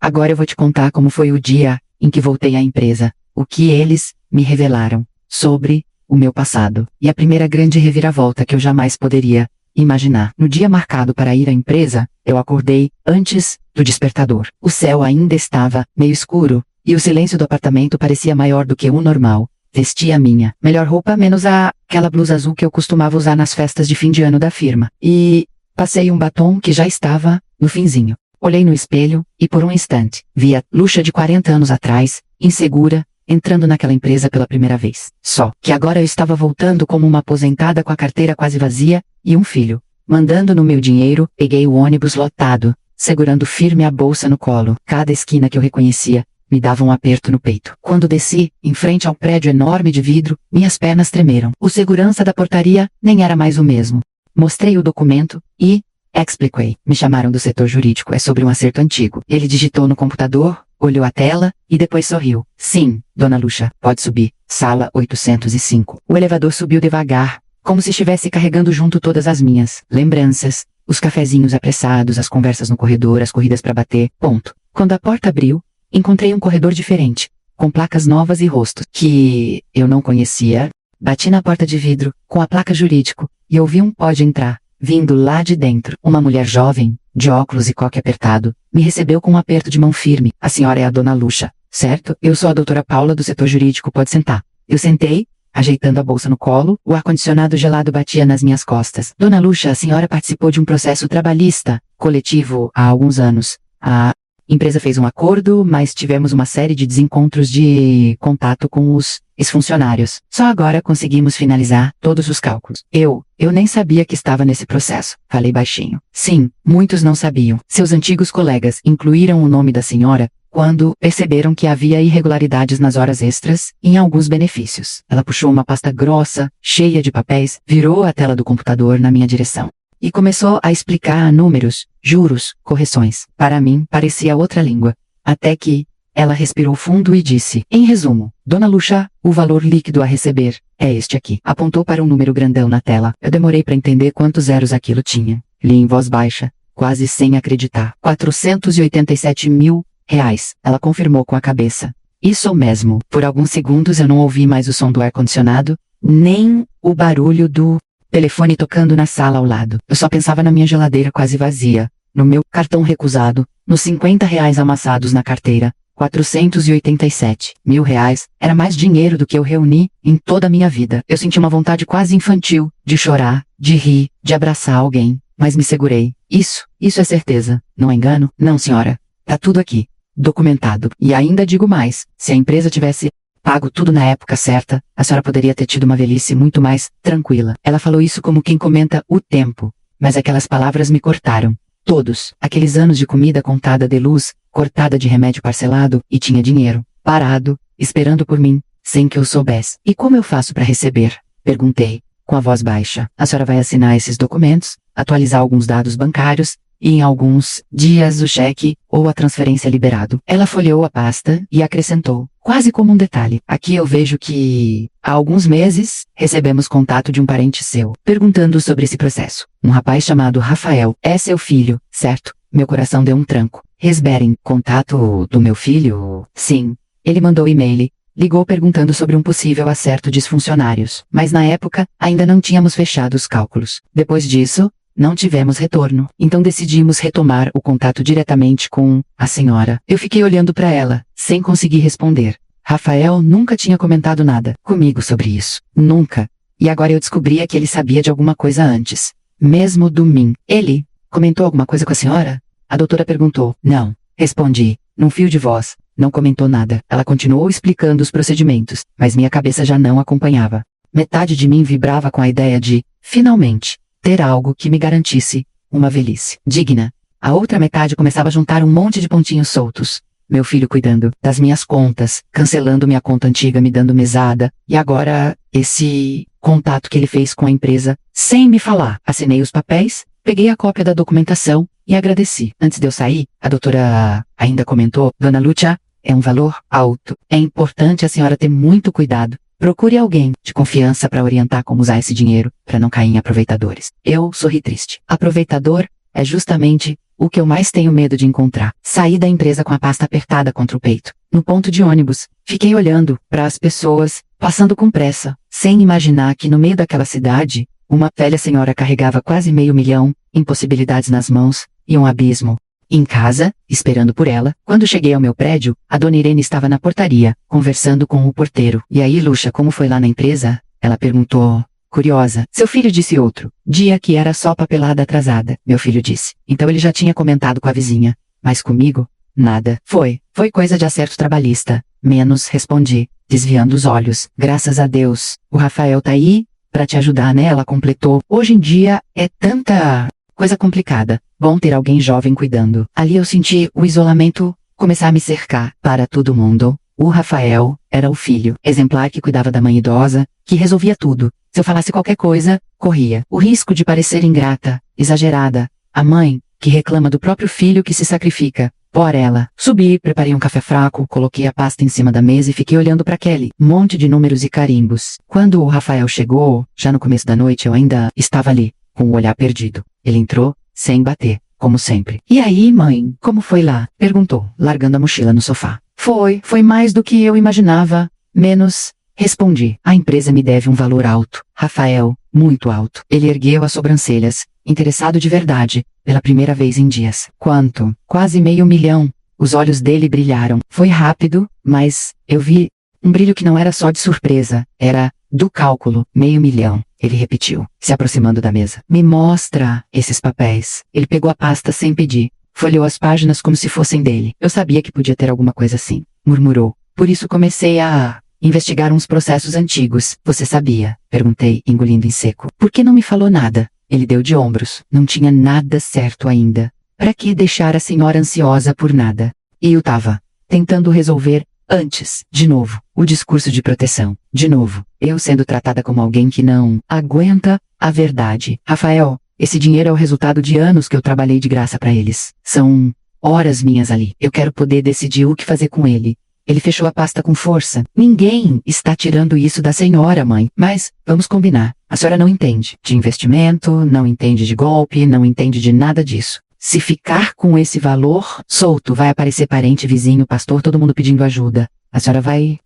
Agora eu vou te contar como foi o dia em que voltei à empresa. O que eles me revelaram sobre o meu passado. E a primeira grande reviravolta que eu jamais poderia imaginar. No dia marcado para ir à empresa, eu acordei antes do despertador. O céu ainda estava meio escuro, e o silêncio do apartamento parecia maior do que o normal. Vesti a minha melhor roupa, menos aquela blusa azul que eu costumava usar nas festas de fim de ano da firma. E passei um batom que já estava no finzinho. Olhei no espelho, e por um instante, vi a Lucha de 40 anos atrás, insegura, entrando naquela empresa pela primeira vez. Só que agora eu estava voltando como uma aposentada com a carteira quase vazia, e um filho. Mandando no meu dinheiro, peguei o ônibus lotado, segurando firme a bolsa no colo. Cada esquina que eu reconhecia, me dava um aperto no peito. Quando desci, em frente ao prédio enorme de vidro, minhas pernas tremeram. O segurança da portaria nem era mais o mesmo. Mostrei o documento e expliquei. Me chamaram do setor jurídico, é sobre um acerto antigo. Ele digitou no computador olhou a tela e depois sorriu. Sim, dona Lucha, pode subir. Sala 805. O elevador subiu devagar, como se estivesse carregando junto todas as minhas lembranças, os cafezinhos apressados, as conversas no corredor, as corridas para bater, ponto. Quando a porta abriu, encontrei um corredor diferente, com placas novas e rostos que eu não conhecia. Bati na porta de vidro, com a placa jurídico, e ouvi um pode entrar, vindo lá de dentro. Uma mulher jovem, de óculos e coque apertado, me recebeu com um aperto de mão firme. A senhora é a dona Lucha, certo? Eu sou a doutora Paula do setor jurídico, pode sentar. Eu sentei, ajeitando a bolsa no colo, o ar-condicionado gelado batia nas minhas costas. Dona Lucha, a senhora participou de um processo trabalhista, coletivo, há alguns anos. A empresa fez um acordo, mas tivemos uma série de desencontros de contato com os ex-funcionários. Só agora conseguimos finalizar todos os cálculos. Eu nem sabia que estava nesse processo. Falei baixinho. Sim, muitos não sabiam. Seus antigos colegas incluíram o nome da senhora quando perceberam que havia irregularidades nas horas extras e em alguns benefícios. Ela puxou uma pasta grossa, cheia de papéis, virou a tela do computador na minha direção e começou a explicar números, juros, correções. Para mim, parecia outra língua. Até que ela respirou fundo e disse, em resumo, Dona Lucha, o valor líquido a receber é este aqui. Apontou para um número grandão na tela. Eu demorei para entender quantos zeros aquilo tinha. Li em voz baixa, quase sem acreditar. 487 mil reais. Ela confirmou com a cabeça. Isso mesmo. Por alguns segundos eu não ouvi mais o som do ar-condicionado, nem o barulho do telefone tocando na sala ao lado. Eu só pensava na minha geladeira quase vazia, no meu cartão recusado, nos 50 reais amassados na carteira. 487 mil reais era mais dinheiro do que eu reuni em toda a minha vida. Eu senti uma vontade quase infantil de chorar, de rir, de abraçar alguém, mas me segurei. Isso é certeza. Não engano? Não, senhora. Tá tudo aqui. Documentado. E ainda digo mais, se a empresa tivesse pago tudo na época certa, a senhora poderia ter tido uma velhice muito mais tranquila. Ela falou isso como quem comenta o tempo, mas aquelas palavras me cortaram. Todos, aqueles anos de comida contada de luz, cortada de remédio parcelado, e tinha dinheiro, parado, esperando por mim, sem que eu soubesse. E como eu faço para receber? Perguntei, com a voz baixa. A senhora vai assinar esses documentos, atualizar alguns dados bancários, e em alguns dias o cheque ou a transferência liberado. Ela folheou a pasta e acrescentou, quase como um detalhe. Aqui eu vejo que, há alguns meses, recebemos contato de um parente seu, perguntando sobre esse processo. Um rapaz chamado Rafael. É seu filho, certo? Meu coração deu um tranco. Resberem, contato do meu filho? Sim. Ele mandou e-mail, ligou perguntando sobre um possível acerto de funcionários. Mas na época, ainda não tínhamos fechado os cálculos. Depois disso, não tivemos retorno, então decidimos retomar o contato diretamente com a senhora. Eu fiquei olhando para ela, sem conseguir responder. Rafael nunca tinha comentado nada comigo sobre isso. Nunca. E agora eu descobria que ele sabia de alguma coisa antes. Mesmo do mim. Ele comentou alguma coisa com a senhora? A doutora perguntou. Não. Respondi, num fio de voz. Não comentou nada. Ela continuou explicando os procedimentos, mas minha cabeça já não acompanhava. Metade de mim vibrava com a ideia de, finalmente, ter algo que me garantisse uma velhice digna. A outra metade começava a juntar um monte de pontinhos soltos. Meu filho cuidando das minhas contas, cancelando minha conta antiga, me dando mesada, e agora esse contato que ele fez com a empresa, sem me falar. Assinei os papéis, peguei a cópia da documentação e agradeci. Antes de eu sair, a doutora ainda comentou, Dona Lucha, é um valor alto. É importante a senhora ter muito cuidado. Procure alguém de confiança para orientar como usar esse dinheiro, para não cair em aproveitadores. Eu sorri triste. Aproveitador é justamente o que eu mais tenho medo de encontrar. Saí da empresa com a pasta apertada contra o peito. No ponto de ônibus, fiquei olhando para as pessoas, passando com pressa, sem imaginar que no meio daquela cidade, uma velha senhora carregava quase meio milhão, impossibilidades nas mãos, e um abismo. Em casa, esperando por ela, quando cheguei ao meu prédio, a dona Irene estava na portaria, conversando com o porteiro. E aí, Lucha, como foi lá na empresa? Ela perguntou, curiosa. Seu filho disse outro dia que era só papelada atrasada, meu filho disse. Então ele já tinha comentado com a vizinha. Mas comigo? Nada. Foi coisa de acerto trabalhista. Menos, respondi, desviando os olhos. Graças a Deus. O Rafael tá aí pra te ajudar, né? Ela completou. Hoje em dia, é tanta coisa complicada. Bom ter alguém jovem cuidando. Ali eu senti o isolamento começar a me cercar. Para todo mundo, o Rafael era o filho exemplar que cuidava da mãe idosa, que resolvia tudo. Se eu falasse qualquer coisa, corria o risco de parecer ingrata, exagerada. A mãe, que reclama do próprio filho que se sacrifica Bora ela. Subi, preparei um café fraco, coloquei a pasta em cima da mesa e fiquei olhando para Kelly. Monte de números e carimbos. Quando o Rafael chegou, já no começo da noite eu ainda estava ali, com o olhar perdido. Ele entrou, sem bater, como sempre. E aí, mãe, como foi lá? Perguntou, largando a mochila no sofá. Foi mais do que eu imaginava. Menos, respondi. A empresa me deve um valor alto. Rafael, muito alto. Ele ergueu as sobrancelhas, interessado de verdade, pela primeira vez em dias. Quanto? Quase R$500 mil. Os olhos dele brilharam. Foi rápido, mas eu vi um brilho que não era só de surpresa, era do cálculo. R$500 mil. Ele repetiu, se aproximando da mesa. Me mostra esses papéis. Ele pegou a pasta sem pedir. Folheou as páginas como se fossem dele. Eu sabia que podia ter alguma coisa assim. Murmurou. Por isso comecei a investigar uns processos antigos. Você sabia? Perguntei, engolindo em seco. Por que não me falou nada? Ele deu de ombros. Não tinha nada certo ainda. Para que deixar a senhora ansiosa por nada? E eu tava tentando resolver antes, de novo, o discurso de proteção. De novo, eu sendo tratada como alguém que não aguenta a verdade. Rafael, esse dinheiro é o resultado de anos que eu trabalhei de graça para eles. São horas minhas ali. Eu quero poder decidir o que fazer com ele. Ele fechou a pasta com força. Ninguém está tirando isso da senhora, mãe. Mas, vamos combinar. A senhora não entende de investimento, não entende de golpe, não entende de nada disso. Se ficar com esse valor solto, vai aparecer parente, vizinho, pastor, todo mundo pedindo ajuda. A senhora vai...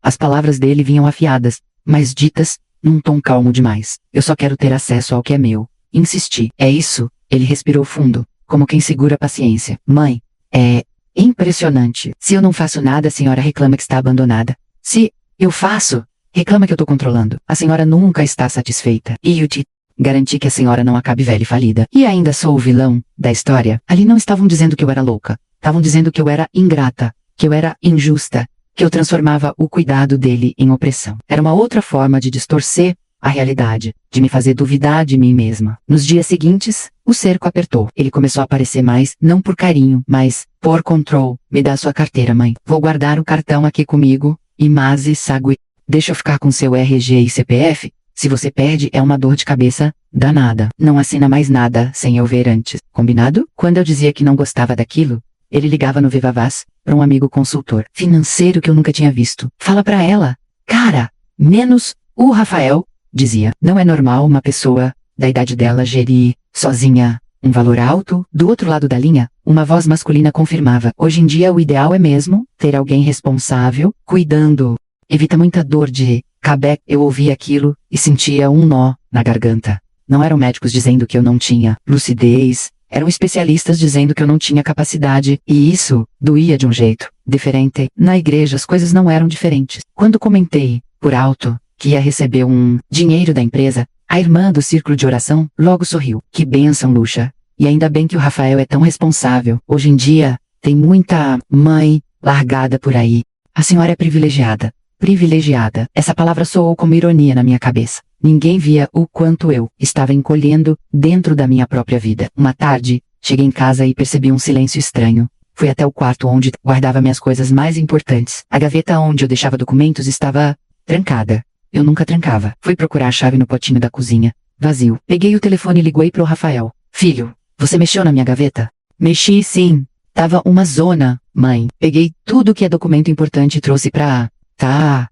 As palavras dele vinham afiadas, mas ditas num tom calmo demais. Eu só quero ter acesso ao que é meu. Insisti. É isso? Ele respirou fundo, como quem segura a paciência. Mãe, é impressionante. Se eu não faço nada, a senhora reclama que está abandonada. Se eu faço, reclama que eu tô controlando. A senhora nunca está satisfeita. E eu te garanti que a senhora não acabe velha e falida. E ainda sou o vilão da história. Ali não estavam dizendo que eu era louca. Estavam dizendo que eu era ingrata, que eu era injusta, que eu transformava o cuidado dele em opressão. Era uma outra forma de distorcer a realidade, de me fazer duvidar de mim mesma. Nos dias seguintes, o cerco apertou. Ele começou a aparecer mais, não por carinho, mas por control. Me dá sua carteira, mãe. Vou guardar o cartão aqui comigo. Imase Sagui. Deixa eu ficar com seu RG e CPF? Se você perde, é uma dor de cabeça danada. Não assina mais nada sem eu ver antes. Combinado? Quando eu dizia que não gostava daquilo, ele ligava no Viva Voz para um amigo consultor financeiro que eu nunca tinha visto. Fala pra ela. Cara, menos o Rafael, dizia. Não é normal uma pessoa da idade dela gerir sozinha um valor alto. Do outro lado da linha, uma voz masculina confirmava. Hoje em dia o ideal é mesmo ter alguém responsável, cuidando. Evita muita dor de cabeça. Eu ouvia aquilo e sentia um nó na garganta. Não eram médicos dizendo que eu não tinha lucidez, eram especialistas dizendo que eu não tinha capacidade, e isso doía de um jeito diferente. Na igreja as coisas não eram diferentes. Quando comentei, por alto, que ia receber um dinheiro da empresa, a irmã do círculo de oração logo sorriu. Que bênção, Luxa. E ainda bem que o Rafael é tão responsável. Hoje em dia, tem muita mãe largada por aí. A senhora é privilegiada. Privilegiada. Essa palavra soou como ironia na minha cabeça. Ninguém via o quanto eu estava encolhendo dentro da minha própria vida. Uma tarde, cheguei em casa e percebi um silêncio estranho. Fui até o quarto onde guardava minhas coisas mais importantes. A gaveta onde eu deixava documentos estava trancada. Eu nunca trancava. Fui procurar a chave no potinho da cozinha. Vazio. Peguei o telefone e liguei pro Rafael. Filho, você mexeu na minha gaveta? Mexi, sim. Tava uma zona, mãe. Peguei tudo que é documento importante e trouxe pra cá.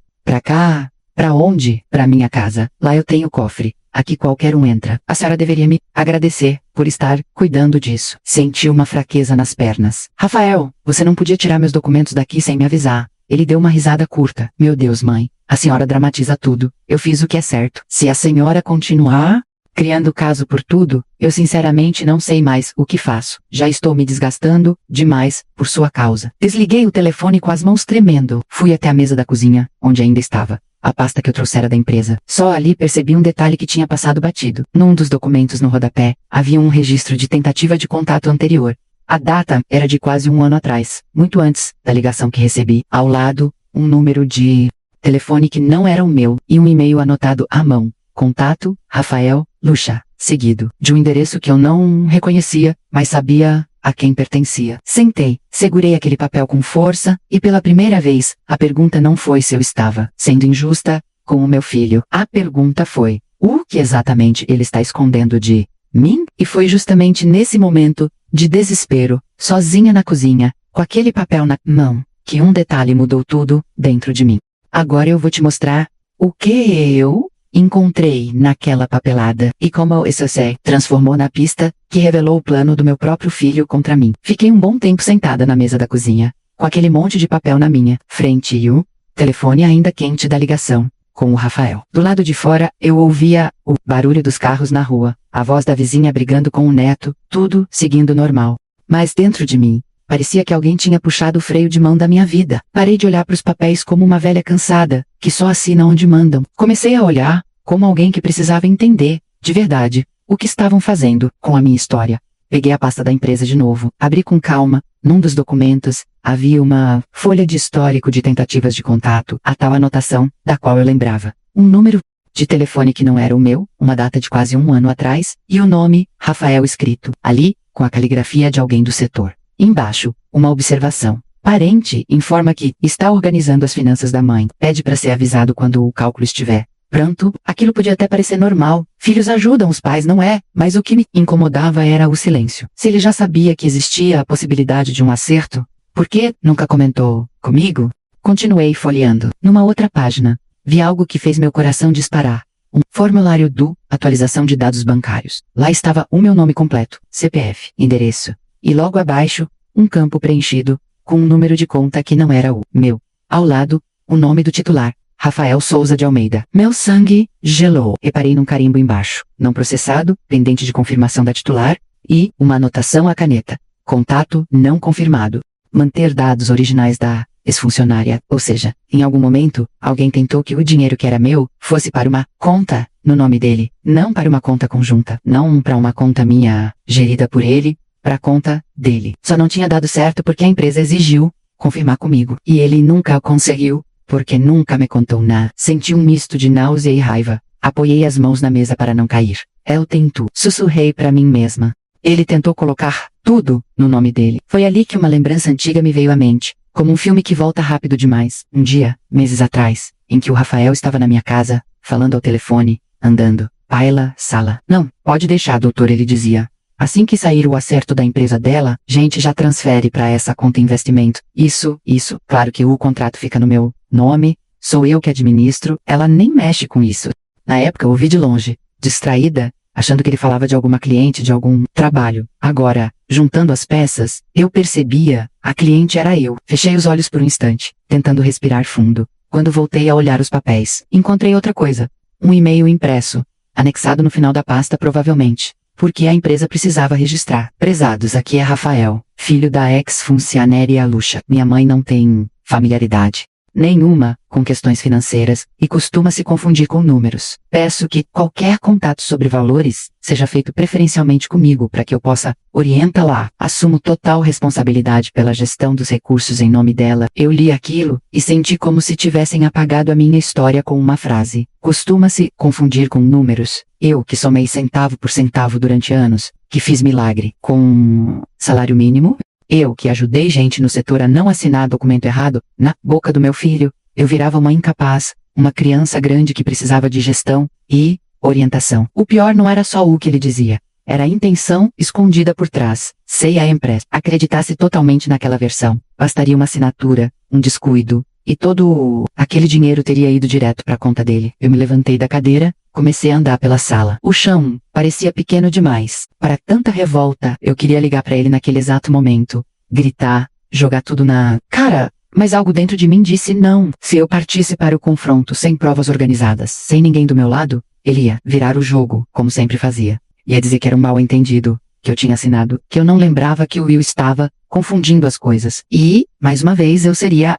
Pra onde? Pra minha casa. Lá eu tenho cofre. Aqui qualquer um entra. A senhora deveria me agradecer por estar cuidando disso. Senti uma fraqueza nas pernas. Rafael, você não podia tirar meus documentos daqui sem me avisar. Ele deu uma risada curta. Meu Deus, mãe. A senhora dramatiza tudo. Eu fiz o que é certo. Se a senhora continuar criando caso por tudo, eu sinceramente não sei mais o que faço. Já estou me desgastando demais por sua causa. Desliguei o telefone com as mãos tremendo. Fui até a mesa da cozinha, onde ainda estava a pasta que eu trouxera da empresa. Só ali percebi um detalhe que tinha passado batido. Num dos documentos no rodapé, havia um registro de tentativa de contato anterior. A data era de quase 1 ano atrás, muito antes da ligação que recebi. Ao lado, um número de telefone que não era o meu e um e-mail anotado à mão. Contato, Rafael, Luxa. Seguido de um endereço que eu não reconhecia, mas sabia a quem pertencia. Sentei, segurei aquele papel com força, e pela primeira vez, a pergunta não foi se eu estava sendo injusta com o meu filho. A pergunta foi, o que exatamente ele está escondendo de mim, e foi justamente nesse momento, de desespero, sozinha na cozinha, com aquele papel na mão, que um detalhe mudou tudo, dentro de mim. Agora eu vou te mostrar, o que eu encontrei naquela papelada, e como isso se transformou na pista, que revelou o plano do meu próprio filho contra mim. Fiquei um bom tempo sentada na mesa da cozinha, com aquele monte de papel na minha frente e o telefone ainda quente da ligação, com o Rafael. Do lado de fora, eu ouvia o barulho dos carros na rua, a voz da vizinha brigando com o neto, tudo seguindo normal. Mas dentro de mim, parecia que alguém tinha puxado o freio de mão da minha vida. Parei de olhar para os papéis como uma velha cansada, que só assina onde mandam. Comecei a olhar como alguém que precisava entender, de verdade, o que estavam fazendo com a minha história. Peguei a pasta da empresa de novo, abri com calma. Num dos documentos, havia uma folha de histórico de tentativas de contato, a tal anotação, da qual eu lembrava. Um número de telefone que não era o meu, uma data de quase 1 ano atrás, e o nome, Rafael, escrito ali, com a caligrafia de alguém do setor. Embaixo, uma observação. Parente informa que está organizando as finanças da mãe. Pede para ser avisado quando o cálculo estiver pronto. Aquilo podia até parecer normal. Filhos ajudam os pais, não é? Mas o que me incomodava era o silêncio. Se ele já sabia que existia a possibilidade de um acerto, por que nunca comentou comigo? Continuei folheando. Numa outra página, vi algo que fez meu coração disparar. Um formulário do atualização de dados bancários. Lá estava o meu nome completo, CPF, endereço. E logo abaixo, um campo preenchido, com um número de conta que não era o meu. Ao lado, o nome do titular, Rafael Souza de Almeida. Meu sangue gelou. Reparei num carimbo embaixo, não processado, pendente de confirmação da titular, e uma anotação à caneta. Contato não confirmado. Manter dados originais da ex-funcionária, ou seja, em algum momento, alguém tentou que o dinheiro que era meu, fosse para uma conta, no nome dele, não para uma conta conjunta, não para uma conta minha, gerida por ele, para a conta dele. Só não tinha dado certo porque a empresa exigiu confirmar comigo. E ele nunca conseguiu, porque nunca me contou nada. Senti um misto de náusea e raiva. Apoiei as mãos na mesa para não cair. Eu tento. Sussurrei para mim mesma. Ele tentou colocar tudo no nome dele. Foi ali que uma lembrança antiga me veio à mente, como um filme que volta rápido demais. Um dia, meses atrás, em que o Rafael estava na minha casa, falando ao telefone, andando. Paila, sala. Não, pode deixar, doutor, ele dizia. Assim que sair o acerto da empresa dela, gente já transfere para essa conta investimento. Isso, claro que o contrato fica no meu nome, sou eu que administro, ela nem mexe com isso. Na época eu ouvi de longe, distraída, achando que ele falava de alguma cliente, de algum trabalho. Agora, juntando as peças, eu percebia, a cliente era eu. Fechei os olhos por um instante, tentando respirar fundo. Quando voltei a olhar os papéis, encontrei outra coisa. Um e-mail impresso, anexado no final da pasta provavelmente. Porque a empresa precisava registrar. Prezados, aqui é Rafael, filho da ex-funcionária Lucha. Minha mãe não tem familiaridade nenhuma com questões financeiras e costuma se confundir com números. Peço que qualquer contato sobre valores seja feito preferencialmente comigo para que eu possa orientá-la. Assumo total responsabilidade pela gestão dos recursos em nome dela. Eu li aquilo e senti como se tivessem apagado a minha história com uma frase. Costuma-se confundir com números. Eu que somei centavo por centavo durante anos, que fiz milagre com salário mínimo. Eu que ajudei gente no setor a não assinar documento errado, na boca do meu filho, eu virava uma incapaz, uma criança grande que precisava de gestão e orientação. O pior não era só o que ele dizia, era a intenção escondida por trás. Se a empresa acreditasse totalmente naquela versão, bastaria uma assinatura, um descuido, e todo aquele dinheiro teria ido direto para a conta dele. Eu me levantei da cadeira, comecei a andar pela sala. O chão parecia pequeno demais. Para tanta revolta, eu queria ligar para ele naquele exato momento. Gritar, jogar tudo na cara. Mas algo dentro de mim disse não. Se eu partisse para o confronto sem provas organizadas, sem ninguém do meu lado, ele ia virar o jogo, como sempre fazia. Ia dizer que era um mal-entendido, que eu tinha assinado, que eu não lembrava que o Will estava confundindo as coisas. E, mais uma vez, eu seria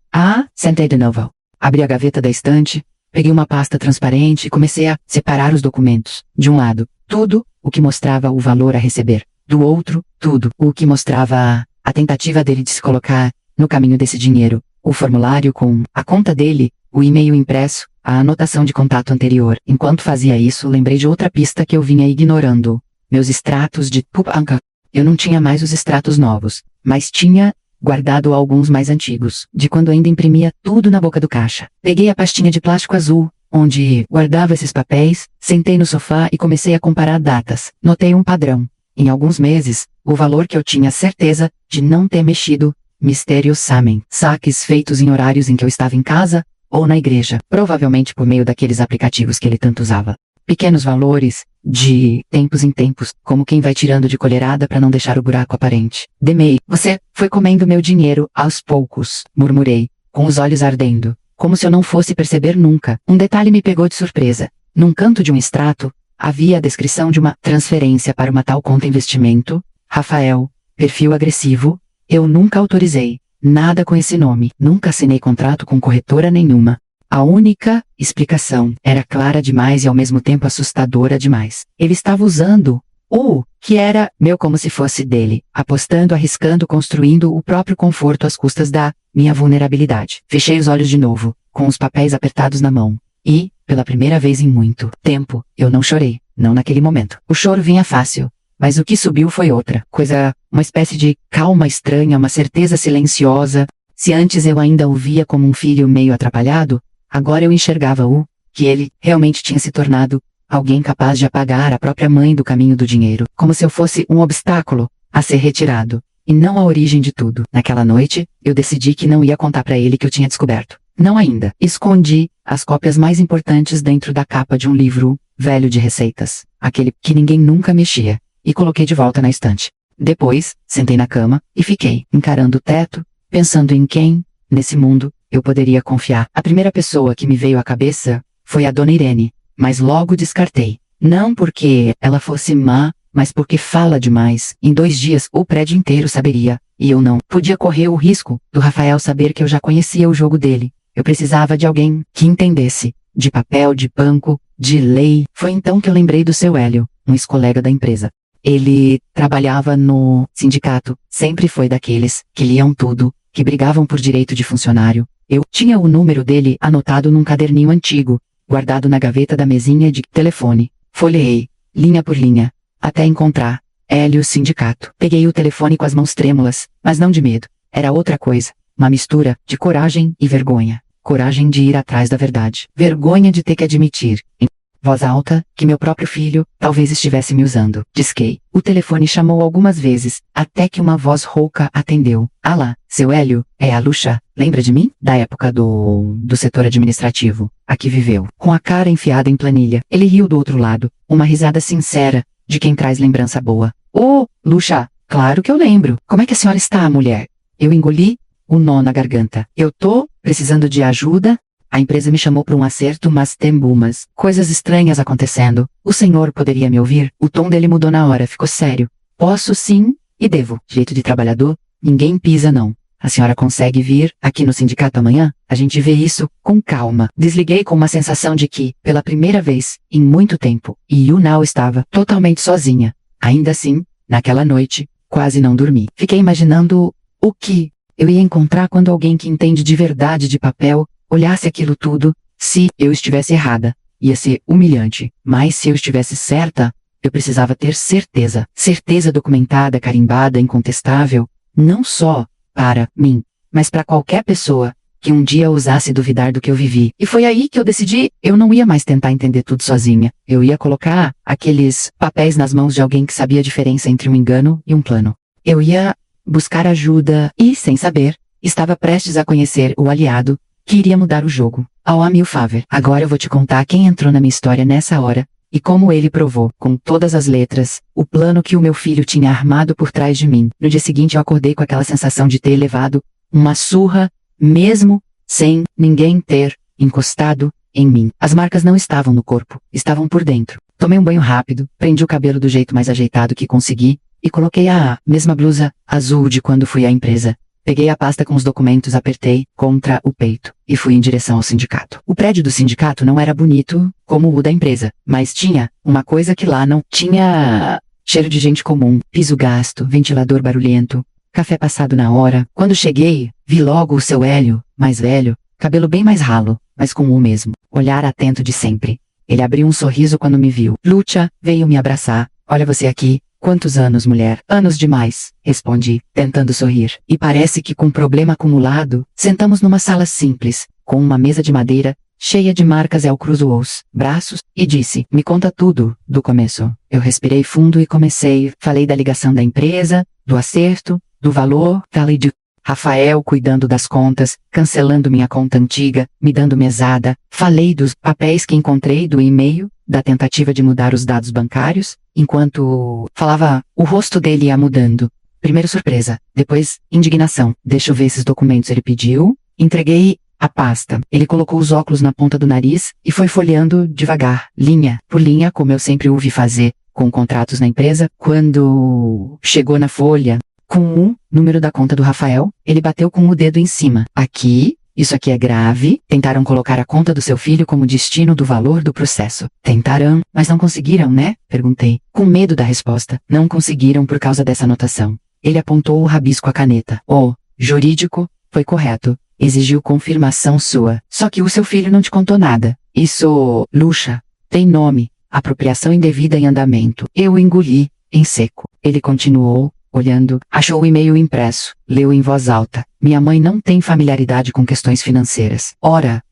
sentei de novo. Abri a gaveta da estante, peguei uma pasta transparente e comecei a separar os documentos. De um lado, tudo o que mostrava o valor a receber. Do outro, tudo o que mostrava a tentativa dele de se colocar no caminho desse dinheiro. O formulário com a conta dele, o e-mail impresso, a anotação de contato anterior. Enquanto fazia isso, lembrei de outra pista que eu vinha ignorando. Meus extratos de Pupanca. Eu não tinha mais os extratos novos, mas tinha guardado alguns mais antigos, de quando ainda imprimia tudo na boca do caixa. Peguei a pastinha de plástico azul, onde guardava esses papéis, sentei no sofá e comecei a comparar datas. Notei um padrão. Em alguns meses, o valor que eu tinha certeza de não ter mexido, misteriosamente. Saques feitos em horários em que eu estava em casa ou na igreja, provavelmente por meio daqueles aplicativos que ele tanto usava. Pequenos valores, de tempos em tempos, como quem vai tirando de colherada para não deixar o buraco aparente. Demei, você foi comendo meu dinheiro aos poucos, murmurei, com os olhos ardendo, como se eu não fosse perceber nunca. Um detalhe me pegou de surpresa. Num canto de um extrato, havia a descrição de uma transferência para uma tal conta investimento. Rafael, perfil agressivo. Eu nunca autorizei nada com esse nome. Nunca assinei contrato com corretora nenhuma. A única explicação era clara demais e ao mesmo tempo assustadora demais. Ele estava usando o que era meu como se fosse dele, apostando, arriscando, construindo o próprio conforto às custas da minha vulnerabilidade. Fechei os olhos de novo, com os papéis apertados na mão. E, pela primeira vez em muito tempo, eu não chorei, não naquele momento. O choro vinha fácil, mas o que subiu foi outra coisa, uma espécie de calma estranha, uma certeza silenciosa. Se antes eu ainda o via como um filho meio atrapalhado, agora eu enxergava que ele realmente tinha se tornado alguém capaz de apagar a própria mãe do caminho do dinheiro, como se eu fosse um obstáculo a ser retirado, e não a origem de tudo. Naquela noite, eu decidi que não ia contar para ele que eu tinha descoberto. Não ainda. Escondi as cópias mais importantes dentro da capa de um livro velho de receitas, aquele que ninguém nunca mexia, e coloquei de volta na estante. Depois, sentei na cama e fiquei encarando o teto, pensando em quem, nesse mundo, eu poderia confiar. A primeira pessoa que me veio à cabeça foi a Dona Irene, mas logo descartei. Não porque ela fosse má, mas porque fala demais. Em 2 dias o prédio inteiro saberia, e eu não podia correr o risco do Rafael saber que eu já conhecia o jogo dele. Eu precisava de alguém que entendesse, de papel, de banco, de lei. Foi então que eu lembrei do seu Hélio, um ex-colega da empresa. Ele trabalhava no sindicato, sempre foi daqueles que liam tudo, que brigavam por direito de funcionário. Eu tinha o número dele anotado num caderninho antigo, guardado na gaveta da mesinha de telefone. Folheei, linha por linha, até encontrar Hélio Sindicato. Peguei o telefone com as mãos trêmulas, mas não de medo. Era outra coisa, uma mistura de coragem e vergonha. Coragem de ir atrás da verdade. Vergonha de ter que admitir, em voz alta, que meu próprio filho talvez estivesse me usando. Disquei. O telefone chamou algumas vezes, até que uma voz rouca atendeu. Alá, seu Hélio, é a Lucha. Lembra de mim? Da época do setor administrativo. Aqui viveu. Com a cara enfiada em planilha. Ele riu do outro lado. Uma risada sincera, de quem traz lembrança boa. Oh, Lucha, claro que eu lembro. Como é que a senhora está, mulher? Eu engoli o nó na garganta. Eu tô precisando de ajuda? A empresa me chamou para um acerto, mas tem bumas. Coisas estranhas acontecendo. O senhor poderia me ouvir? O tom dele mudou na hora, ficou sério. Posso sim, e devo. Jeito de trabalhador? Ninguém pisa não. A senhora consegue vir aqui no sindicato amanhã? A gente vê isso com calma. Desliguei com uma sensação de que, pela primeira vez, em muito tempo, Yunao estava totalmente sozinha. Ainda assim, naquela noite, quase não dormi. Fiquei imaginando o que eu ia encontrar quando alguém que entende de verdade de papel olhasse aquilo tudo. Se eu estivesse errada, ia ser humilhante. Mas se eu estivesse certa, eu precisava ter certeza. Certeza documentada, carimbada, incontestável. Não só para mim, mas para qualquer pessoa que um dia ousasse duvidar do que eu vivi. E foi aí que eu decidi, eu não ia mais tentar entender tudo sozinha. Eu ia colocar aqueles papéis nas mãos de alguém que sabia a diferença entre um engano e um plano. Eu ia buscar ajuda e, sem saber, estava prestes a conhecer o aliado que iria mudar o jogo. Ao Amil Faver. Agora eu vou te contar quem entrou na minha história nessa hora e como ele provou, com todas as letras, o plano que o meu filho tinha armado por trás de mim. No dia seguinte eu acordei com aquela sensação de ter levado uma surra, mesmo sem ninguém ter encostado em mim. As marcas não estavam no corpo, estavam por dentro. Tomei um banho rápido, prendi o cabelo do jeito mais ajeitado que consegui e coloquei a mesma blusa azul de quando fui à empresa. Peguei a pasta com os documentos, apertei contra o peito e fui em direção ao sindicato. O prédio do sindicato não era bonito como o da empresa, mas tinha uma coisa que lá não tinha: cheiro de gente comum, piso gasto, ventilador barulhento, café passado na hora. Quando cheguei, vi logo o seu Hélio, mais velho, cabelo bem mais ralo, mas com o mesmo olhar atento de sempre. Ele abriu um sorriso quando me viu. Lucha veio me abraçar. Olha você aqui. Quantos anos, mulher? Anos demais, respondi, tentando sorrir. E parece que com problema acumulado, sentamos numa sala simples, com uma mesa de madeira cheia de marcas. El cruzou os braços e disse, me conta tudo, do começo. Eu respirei fundo e comecei. Falei da ligação da empresa, do acerto, do valor, falei de Rafael cuidando das contas, cancelando minha conta antiga, me dando mesada. Falei dos papéis que encontrei, do e-mail, da tentativa de mudar os dados bancários. Enquanto falava, o rosto dele ia mudando. Primeiro surpresa, depois indignação. Deixa eu ver esses documentos, ele pediu. Entreguei a pasta. Ele colocou os óculos na ponta do nariz e foi folheando devagar, linha por linha, como eu sempre o vi fazer com contratos na empresa. Quando chegou na folha com o número da conta do Rafael, ele bateu com o dedo em cima. Aqui, isso aqui é grave. Tentaram colocar a conta do seu filho como destino do valor do processo. Tentaram, mas não conseguiram, né? Perguntei, com medo da resposta. Não conseguiram por causa dessa anotação. Ele apontou o rabisco à caneta. O jurídico foi correto. Exigiu confirmação sua. Só que o seu filho não te contou nada. Isso, Lucha, tem nome. Apropriação indevida em andamento. Eu engoli, em seco. Ele continuou, olhando, achou o e-mail impresso, leu em voz alta. Minha mãe não tem familiaridade com questões financeiras. Ora,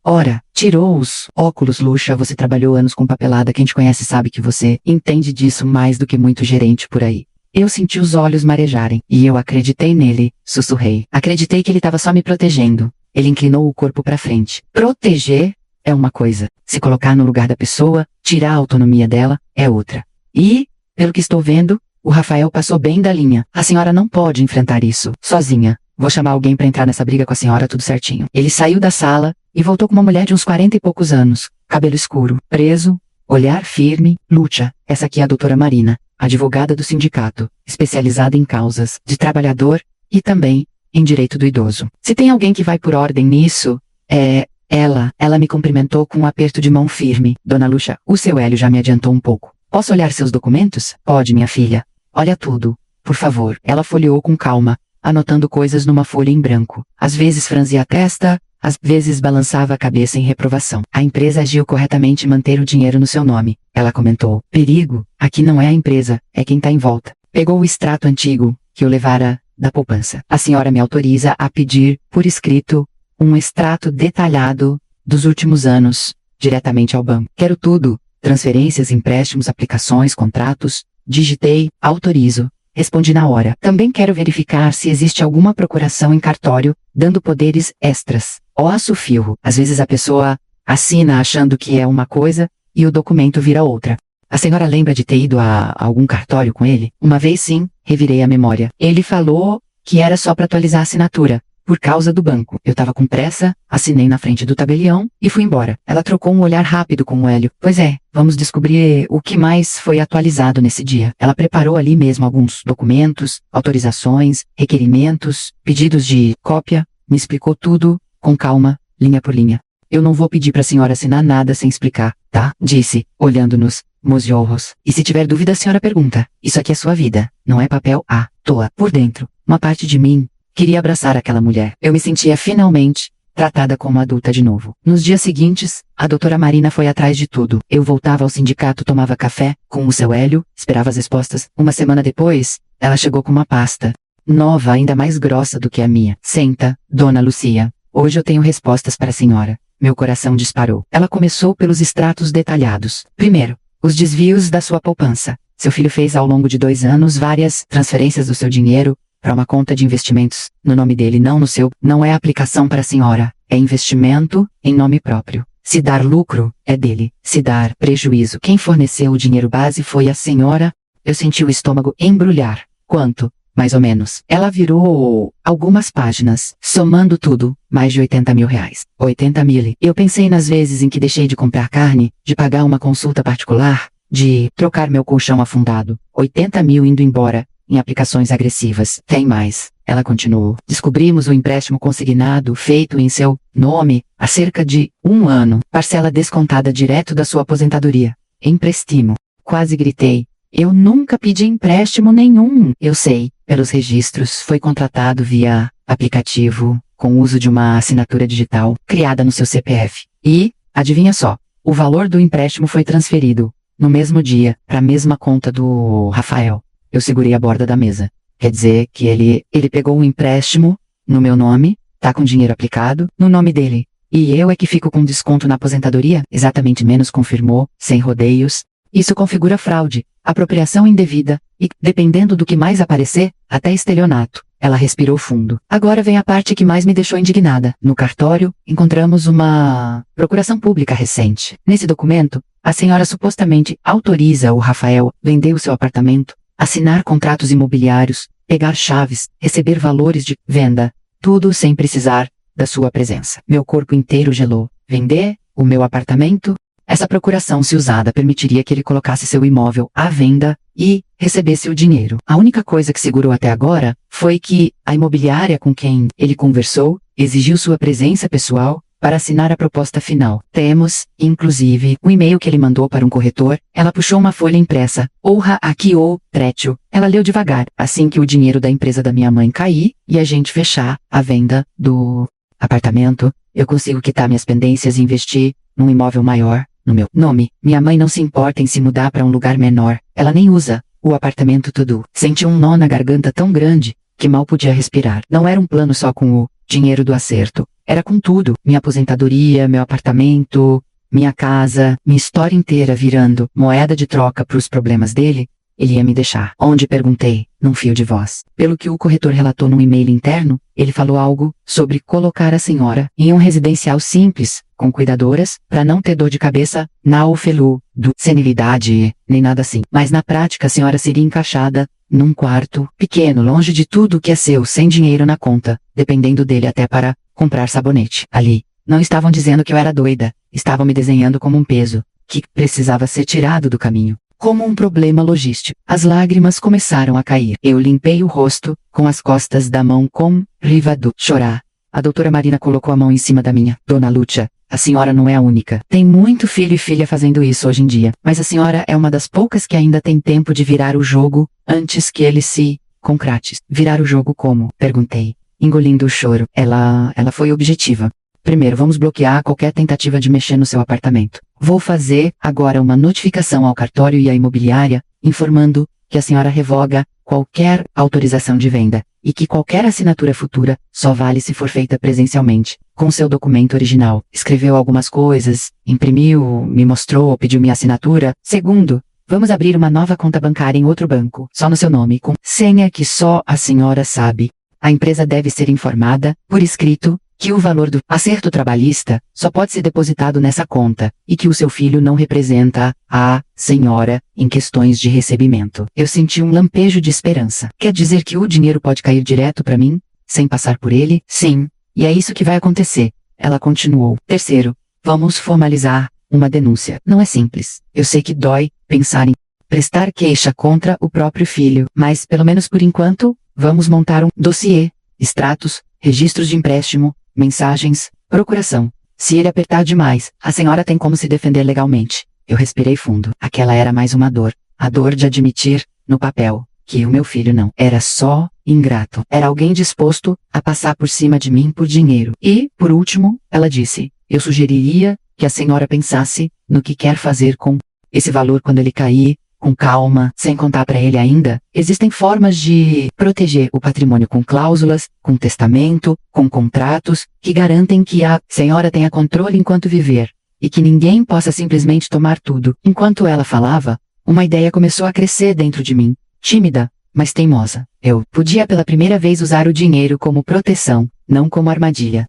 tirou os óculos, Lucha. Você trabalhou anos com papelada. Quem te conhece sabe que você entende disso mais do que muito gerente por aí. Eu senti os olhos marejarem, e eu acreditei nele, sussurrei. Acreditei que ele estava só me protegendo. Ele inclinou o corpo para frente. Proteger é uma coisa. Se colocar no lugar da pessoa, tirar a autonomia dela, é outra. E, pelo que estou vendo, o Rafael passou bem da linha. A senhora não pode enfrentar isso, sozinha. Vou chamar alguém para entrar nessa briga com a senhora, tudo certinho. Ele saiu da sala e voltou com uma mulher de uns 40 e poucos anos. Cabelo escuro, preso, olhar firme. Lucha, essa aqui é a doutora Marina, advogada do sindicato, especializada em causas de trabalhador e também em direito do idoso. Se tem alguém que vai por ordem nisso, é ela. Ela me cumprimentou com um aperto de mão firme. Dona Lucha, o seu Hélio já me adiantou um pouco. Posso olhar seus documentos? Pode, minha filha. Olha tudo, por favor. Ela folheou com calma, anotando coisas numa folha em branco. Às vezes franzia a testa, às vezes balançava a cabeça em reprovação. A empresa agiu corretamente em manter o dinheiro no seu nome. Ela comentou. Perigo, aqui não é a empresa, é quem tá em volta. Pegou o extrato antigo, que eu levara da poupança. A senhora me autoriza a pedir, por escrito, um extrato detalhado dos últimos anos, diretamente ao banco. Quero tudo, transferências, empréstimos, aplicações, contratos. Digitei, autorizo. Respondi na hora. Também quero verificar se existe alguma procuração em cartório, dando poderes extras. Osso fio. Às vezes a pessoa assina achando que é uma coisa, e o documento vira outra. A senhora lembra de ter ido a algum cartório com ele? Uma vez sim, revirei a memória. Ele falou que era só para atualizar a assinatura, por causa do banco. Eu tava com pressa, assinei na frente do tabelião e fui embora. Ela trocou um olhar rápido com o Hélio. Pois é, vamos descobrir o que mais foi atualizado nesse dia. Ela preparou ali mesmo alguns documentos, autorizações, requerimentos, pedidos de cópia, me explicou tudo, com calma, linha por linha. Eu não vou pedir pra senhora assinar nada sem explicar, tá? Disse, olhando-nos, meus olhos. E se tiver dúvida a senhora pergunta. Isso aqui é sua vida, não é papel à toa. Por dentro, uma parte de mim queria abraçar aquela mulher. Eu me sentia finalmente tratada como adulta de novo. Nos dias seguintes, a doutora Marina foi atrás de tudo. Eu voltava ao sindicato, tomava café com o seu Hélio, esperava as respostas. Uma semana depois, ela chegou com uma pasta nova, ainda mais grossa do que a minha. Senta, dona Lucia. Hoje eu tenho respostas para a senhora. Meu coração disparou. Ela começou pelos extratos detalhados. Primeiro, os desvios da sua poupança. Seu filho fez ao longo de 2 anos várias transferências do seu dinheiro para uma conta de investimentos, no nome dele, não no seu. Não é aplicação para a senhora, é investimento em nome próprio. Se dar lucro, é dele. Se dar prejuízo, quem forneceu o dinheiro base foi a senhora. Eu senti o estômago embrulhar. Quanto? Mais ou menos. Ela virou algumas páginas, somando tudo, mais de 80 mil reais. 80 mil. Eu pensei nas vezes em que deixei de comprar carne, de pagar uma consulta particular, de trocar meu colchão afundado. 80 mil indo embora, em aplicações agressivas. Tem mais. Ela continuou. Descobrimos o empréstimo consignado feito em seu nome há cerca de 1 ano. Parcela descontada direto da sua aposentadoria. Emprestimo. Quase gritei. Eu nunca pedi empréstimo nenhum. Eu sei, pelos registros, foi contratado via aplicativo, com uso de uma assinatura digital, criada no seu CPF. E, adivinha só, o valor do empréstimo foi transferido, no mesmo dia, para a mesma conta do Rafael. Eu segurei a borda da mesa. Quer dizer que ele pegou um empréstimo, no meu nome, tá com dinheiro aplicado, no nome dele, E eu é que fico com desconto na aposentadoria? Exatamente, menos, confirmou, sem rodeios. Isso configura fraude, apropriação indevida e, dependendo do que mais aparecer, até estelionato. Ela respirou fundo. Agora vem a parte que mais me deixou indignada. No cartório, encontramos uma procuração pública recente. Nesse documento, a senhora supostamente autoriza o Rafael vender o seu apartamento, assinar contratos imobiliários, pegar chaves, receber valores de venda, tudo sem precisar da sua presença. Meu corpo inteiro gelou. Vender o meu apartamento? Essa procuração, se usada, permitiria que ele colocasse seu imóvel à venda e recebesse o dinheiro. A única coisa que segurou até agora foi que a imobiliária com quem ele conversou exigiu sua presença pessoal para assinar a proposta final. Temos, inclusive, o e-mail que ele mandou para um corretor. Ela puxou uma folha impressa. Honra aqui ou trétil. Ela leu devagar. Assim que o dinheiro da empresa da minha mãe cair e a gente fechar a venda do apartamento, eu consigo quitar minhas pendências e investir num imóvel maior no meu nome. Minha mãe não se importa em se mudar para um lugar menor. Ela nem usa o apartamento todo. Senti um nó na garganta tão grande que mal podia respirar. Não era um plano só com o dinheiro do acerto. Era com tudo. Minha aposentadoria, meu apartamento, minha casa, minha história inteira virando moeda de troca para os problemas dele. Ele ia me deixar. Onde? Perguntei, num fio de voz. Pelo que o corretor relatou num e-mail interno, ele falou algo sobre colocar a senhora em um residencial simples, com cuidadoras, para não ter dor de cabeça, na UFELU, do senilidade, nem nada assim. Mas na prática a senhora seria encaixada num quarto pequeno, longe de tudo que é seu, sem dinheiro na conta, dependendo dele até para comprar sabonete. Ali, não estavam dizendo que eu era doida, estavam me desenhando como um peso, que precisava ser tirado do caminho. Como um problema logístico. As lágrimas começaram a cair. Eu limpei o rosto com as costas da mão com riva do chorar. A doutora Marina colocou a mão em cima da minha. Dona Lúcia, a senhora não é a única. Tem muito filho e filha fazendo isso hoje em dia. Mas a senhora é uma das poucas que ainda tem tempo de virar o jogo antes que ele se concretize. Virar o jogo como? Perguntei, engolindo o choro. Ela foi objetiva. Primeiro, vamos bloquear qualquer tentativa de mexer no seu apartamento. Vou fazer agora uma notificação ao cartório e à imobiliária, informando que a senhora revoga qualquer autorização de venda e que qualquer assinatura futura só vale se for feita presencialmente, com seu documento original. Escreveu algumas coisas, imprimiu, me mostrou, pediu minha assinatura. Segundo, vamos abrir uma nova conta bancária em outro banco, só no seu nome, com senha que só a senhora sabe. A empresa deve ser informada, por escrito, que o valor do acerto trabalhista só pode ser depositado nessa conta e que o seu filho não representa a senhora em questões de recebimento. Eu senti um lampejo de esperança. Quer dizer que o dinheiro pode cair direto para mim, sem passar por ele? Sim, e é isso que vai acontecer. Ela continuou. Terceiro, vamos formalizar uma denúncia. Não é simples. Eu sei que dói pensar em prestar queixa contra o próprio filho, mas pelo menos por enquanto, vamos montar um dossiê, extratos, registros de empréstimo, mensagens, procuração. Se ele apertar demais, a senhora tem como se defender legalmente. Eu respirei fundo. Aquela era mais uma dor. A dor de admitir, no papel, que o meu filho não era só ingrato. Era alguém disposto a passar por cima de mim por dinheiro. E, por último, ela disse, eu sugeriria que a senhora pensasse no que quer fazer com esse valor quando ele cair, com calma, sem contar para ele ainda. Existem formas de proteger o patrimônio com cláusulas, com testamento, com contratos, que garantem que a senhora tenha controle enquanto viver, e que ninguém possa simplesmente tomar tudo. Enquanto ela falava, uma ideia começou a crescer dentro de mim, tímida, mas teimosa. Eu podia pela primeira vez usar o dinheiro como proteção, não como armadilha.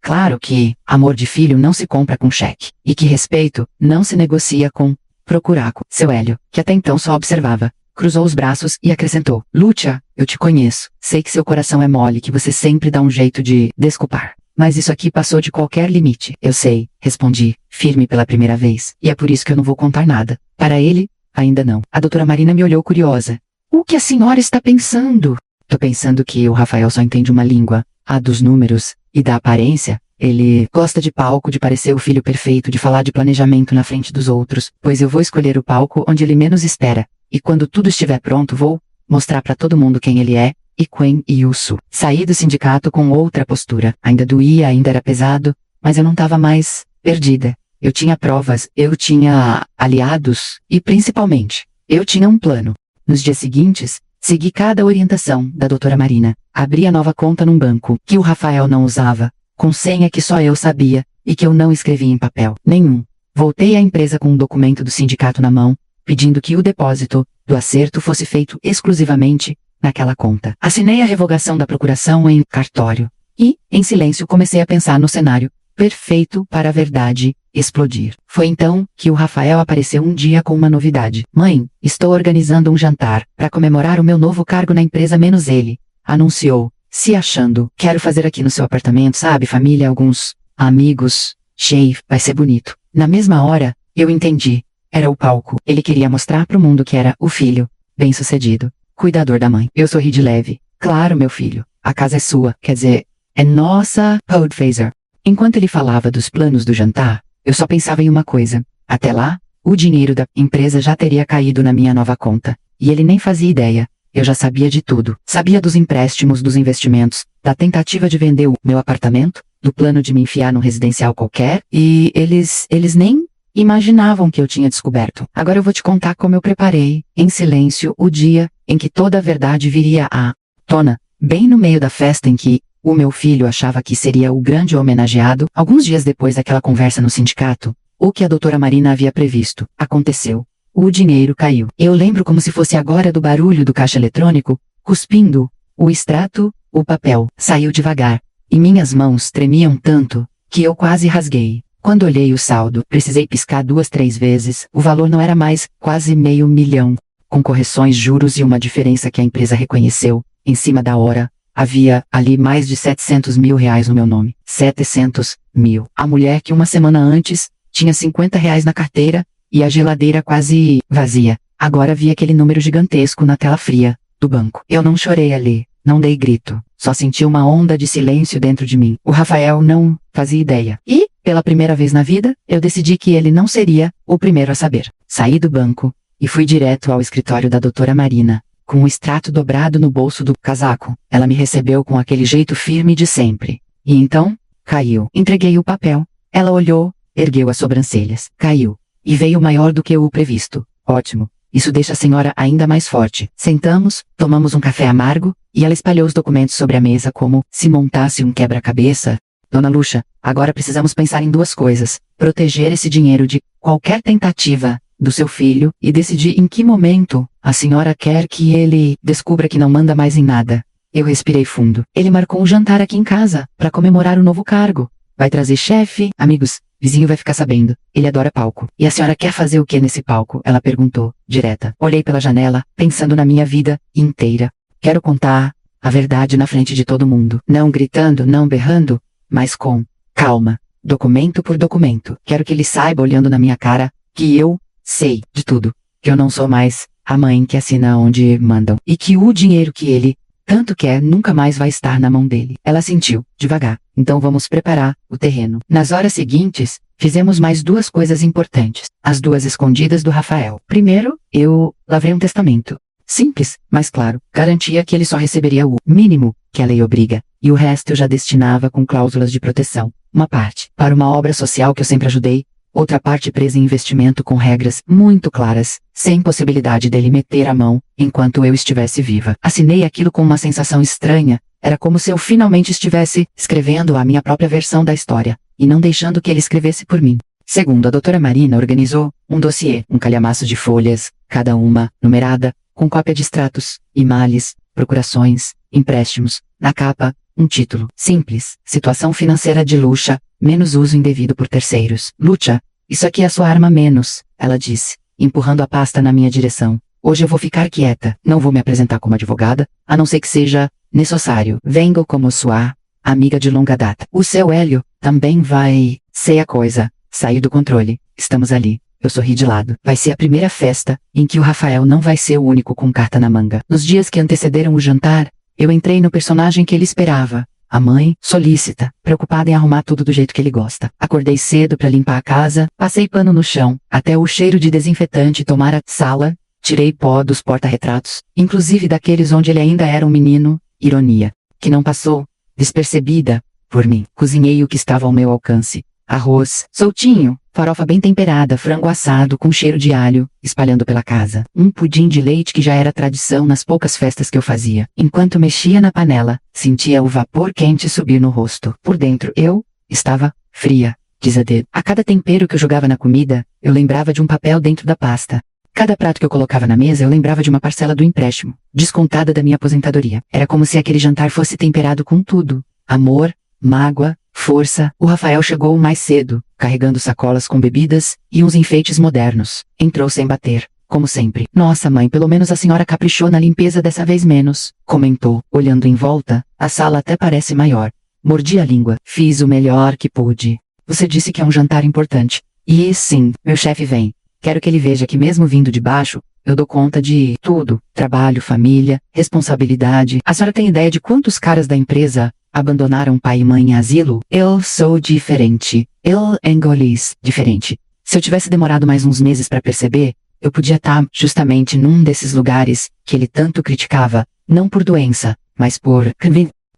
Claro que amor de filho não se compra com cheque, e que respeito não se negocia com procuraco. Seu Hélio, que até então só observava, cruzou os braços e acrescentou, Lúcia, eu te conheço, sei que seu coração é mole, que você sempre dá um jeito de desculpar. Mas isso aqui passou de qualquer limite. Eu sei, respondi, firme pela primeira vez, e é por isso que eu não vou contar nada. Para ele, ainda não. A doutora Marina me olhou curiosa. O que a senhora está pensando? Tô pensando que o Rafael só entende uma língua, a dos números e da aparência. Ele gosta de palco, de parecer o filho perfeito, de falar de planejamento na frente dos outros, pois eu vou escolher o palco onde ele menos espera, e quando tudo estiver pronto vou mostrar para todo mundo quem ele é, e quem eu sou. Saí do sindicato com outra postura. Ainda doía, ainda era pesado, mas eu não estava mais perdida. Eu tinha provas, eu tinha aliados, e principalmente, eu tinha um plano. Nos dias seguintes, segui cada orientação da doutora Marina. Abri a nova conta num banco, que o Rafael não usava, com senha que só eu sabia, e que eu não escrevi em papel nenhum. Voltei à empresa com um documento do sindicato na mão, pedindo que o depósito do acerto fosse feito exclusivamente naquela conta. Assinei a revogação da procuração em cartório. E, em silêncio, comecei a pensar no cenário perfeito para a verdade explodir. Foi então que o Rafael apareceu um dia com uma novidade. Mãe, estou organizando um jantar para comemorar o meu novo cargo na empresa menos ele, anunciou, se achando. Quero fazer aqui no seu apartamento, sabe, família, alguns amigos. Cheio, vai ser bonito. Na mesma hora, eu entendi. Era o palco. Ele queria mostrar para o mundo que era o filho, bem-sucedido, cuidador da mãe. Eu sorri de leve. Claro, meu filho, a casa é sua, quer dizer, é nossa, Podphaser. Enquanto ele falava dos planos do jantar, eu só pensava em uma coisa. Até lá, o dinheiro da empresa já teria caído na minha nova conta. E ele nem fazia ideia. Eu já sabia de tudo. Sabia dos empréstimos, dos investimentos, da tentativa de vender o meu apartamento, do plano de me enfiar num residencial qualquer, e eles nem imaginavam que eu tinha descoberto. Agora eu vou te contar como eu preparei, em silêncio, o dia em que toda a verdade viria à tona, bem no meio da festa em que o meu filho achava que seria o grande homenageado. Alguns dias depois daquela conversa no sindicato, o que a doutora Marina havia previsto, aconteceu. O dinheiro caiu. Eu lembro como se fosse agora do barulho do caixa eletrônico, cuspindo, o extrato, o papel, saiu devagar, e minhas mãos tremiam tanto, que eu quase rasguei. Quando olhei o saldo, precisei piscar 2, 3 vezes, o valor não era mais quase500 mil, com correções, juros e uma diferença que a empresa reconheceu, em cima da hora. Havia ali mais de 700 mil reais no meu nome. 700 mil. A mulher que uma semana antes tinha 50 reais na carteira e a geladeira quase vazia. Agora via aquele número gigantesco na tela fria do banco. Eu não chorei ali, não dei grito. Só senti uma onda de silêncio dentro de mim. O Rafael não fazia ideia. E, pela primeira vez na vida, eu decidi que ele não seria o primeiro a saber. Saí do banco e fui direto ao escritório da doutora Marina. Com o extrato dobrado no bolso do casaco, ela me recebeu com aquele jeito firme de sempre. E então, caiu. Entreguei o papel. Ela olhou, ergueu as sobrancelhas. Caiu. E veio maior do que o previsto. Ótimo. Isso deixa a senhora ainda mais forte. Sentamos, tomamos um café amargo, e ela espalhou os documentos sobre a mesa como se montasse um quebra-cabeça. Dona Lucha, agora precisamos pensar em 2 coisas. Proteger esse dinheiro de qualquer tentativa do seu filho e decidir em que momento a senhora quer que ele descubra que não manda mais em nada. Eu respirei fundo. Ele marcou um jantar aqui em casa, para comemorar o novo cargo. Vai trazer chefe, amigos, vizinho vai ficar sabendo. Ele adora palco. E a senhora quer fazer o que nesse palco? Ela perguntou, direta. Olhei pela janela, pensando na minha vida inteira. Quero contar a verdade na frente de todo mundo. Não gritando, não berrando, mas com calma. Documento por documento. Quero que ele saiba olhando na minha cara que eu sei de tudo, que eu não sou mais a mãe que assina onde mandam, e que o dinheiro que ele tanto quer nunca mais vai estar na mão dele. Ela sentiu, devagar. Então vamos preparar o terreno. Nas horas seguintes, fizemos mais 2 coisas importantes, as 2 escondidas do Rafael. Primeiro, eu lavrei um testamento. Simples, mas claro, garantia que ele só receberia o mínimo que a lei obriga, e o resto eu já destinava com cláusulas de proteção. Uma parte para uma obra social que eu sempre ajudei, outra parte presa em investimento com regras muito claras, sem possibilidade dele meter a mão enquanto eu estivesse viva. Assinei aquilo com uma sensação estranha, era como se eu finalmente estivesse escrevendo a minha própria versão da história, e não deixando que ele escrevesse por mim. Segundo, a doutora Marina organizou um dossiê, um calhamaço de folhas, cada uma numerada, com cópia de extratos, e-mails, procurações, empréstimos, na capa, um título simples, situação financeira de Lucha, menos uso indevido por terceiros. Lucha, isso aqui é a sua arma menos, ela disse, empurrando a pasta na minha direção. Hoje eu vou ficar quieta, não vou me apresentar como advogada, a não ser que seja necessário. Vengo como sua amiga de longa data. O seu Hélio também vai ser a coisa. Sair do controle, estamos ali. Eu sorri de lado. Vai ser a primeira festa em que o Rafael não vai ser o único com carta na manga. Nos dias que antecederam o jantar, eu entrei no personagem que ele esperava. A mãe, solícita, preocupada em arrumar tudo do jeito que ele gosta. Acordei cedo para limpar a casa, passei pano no chão, até o cheiro de desinfetante tomar a sala, tirei pó dos porta-retratos, inclusive daqueles onde ele ainda era um menino, ironia, que não passou despercebida por mim. Cozinhei o que estava ao meu alcance. Arroz, soltinho, farofa bem temperada, frango assado com cheiro de alho, espalhando pela casa. Um pudim de leite que já era tradição nas poucas festas que eu fazia. Enquanto mexia na panela, sentia o vapor quente subir no rosto. Por dentro, eu estava fria, diz a dedo. A cada tempero que eu jogava na comida, eu lembrava de um papel dentro da pasta. Cada prato que eu colocava na mesa, eu lembrava de uma parcela do empréstimo, descontada da minha aposentadoria. Era como se aquele jantar fosse temperado com tudo. Amor, mágoa, força. O Rafael chegou mais cedo, carregando sacolas com bebidas e uns enfeites modernos. Entrou sem bater, como sempre. Nossa, mãe, pelo menos a senhora caprichou na limpeza dessa vez menos, comentou. Olhando em volta, a sala até parece maior. Mordi a língua. Fiz o melhor que pude. Você disse que é um jantar importante. E sim, meu chefe vem. Quero que ele veja que mesmo vindo de baixo, eu dou conta de tudo. Trabalho, família, responsabilidade. A senhora tem ideia de quantos caras da empresa abandonaram pai e mãe em asilo? Eu sou diferente. Eu engolis diferente. Se eu tivesse demorado mais uns meses para perceber, eu podia estar justamente num desses lugares que ele tanto criticava, não por doença, mas por...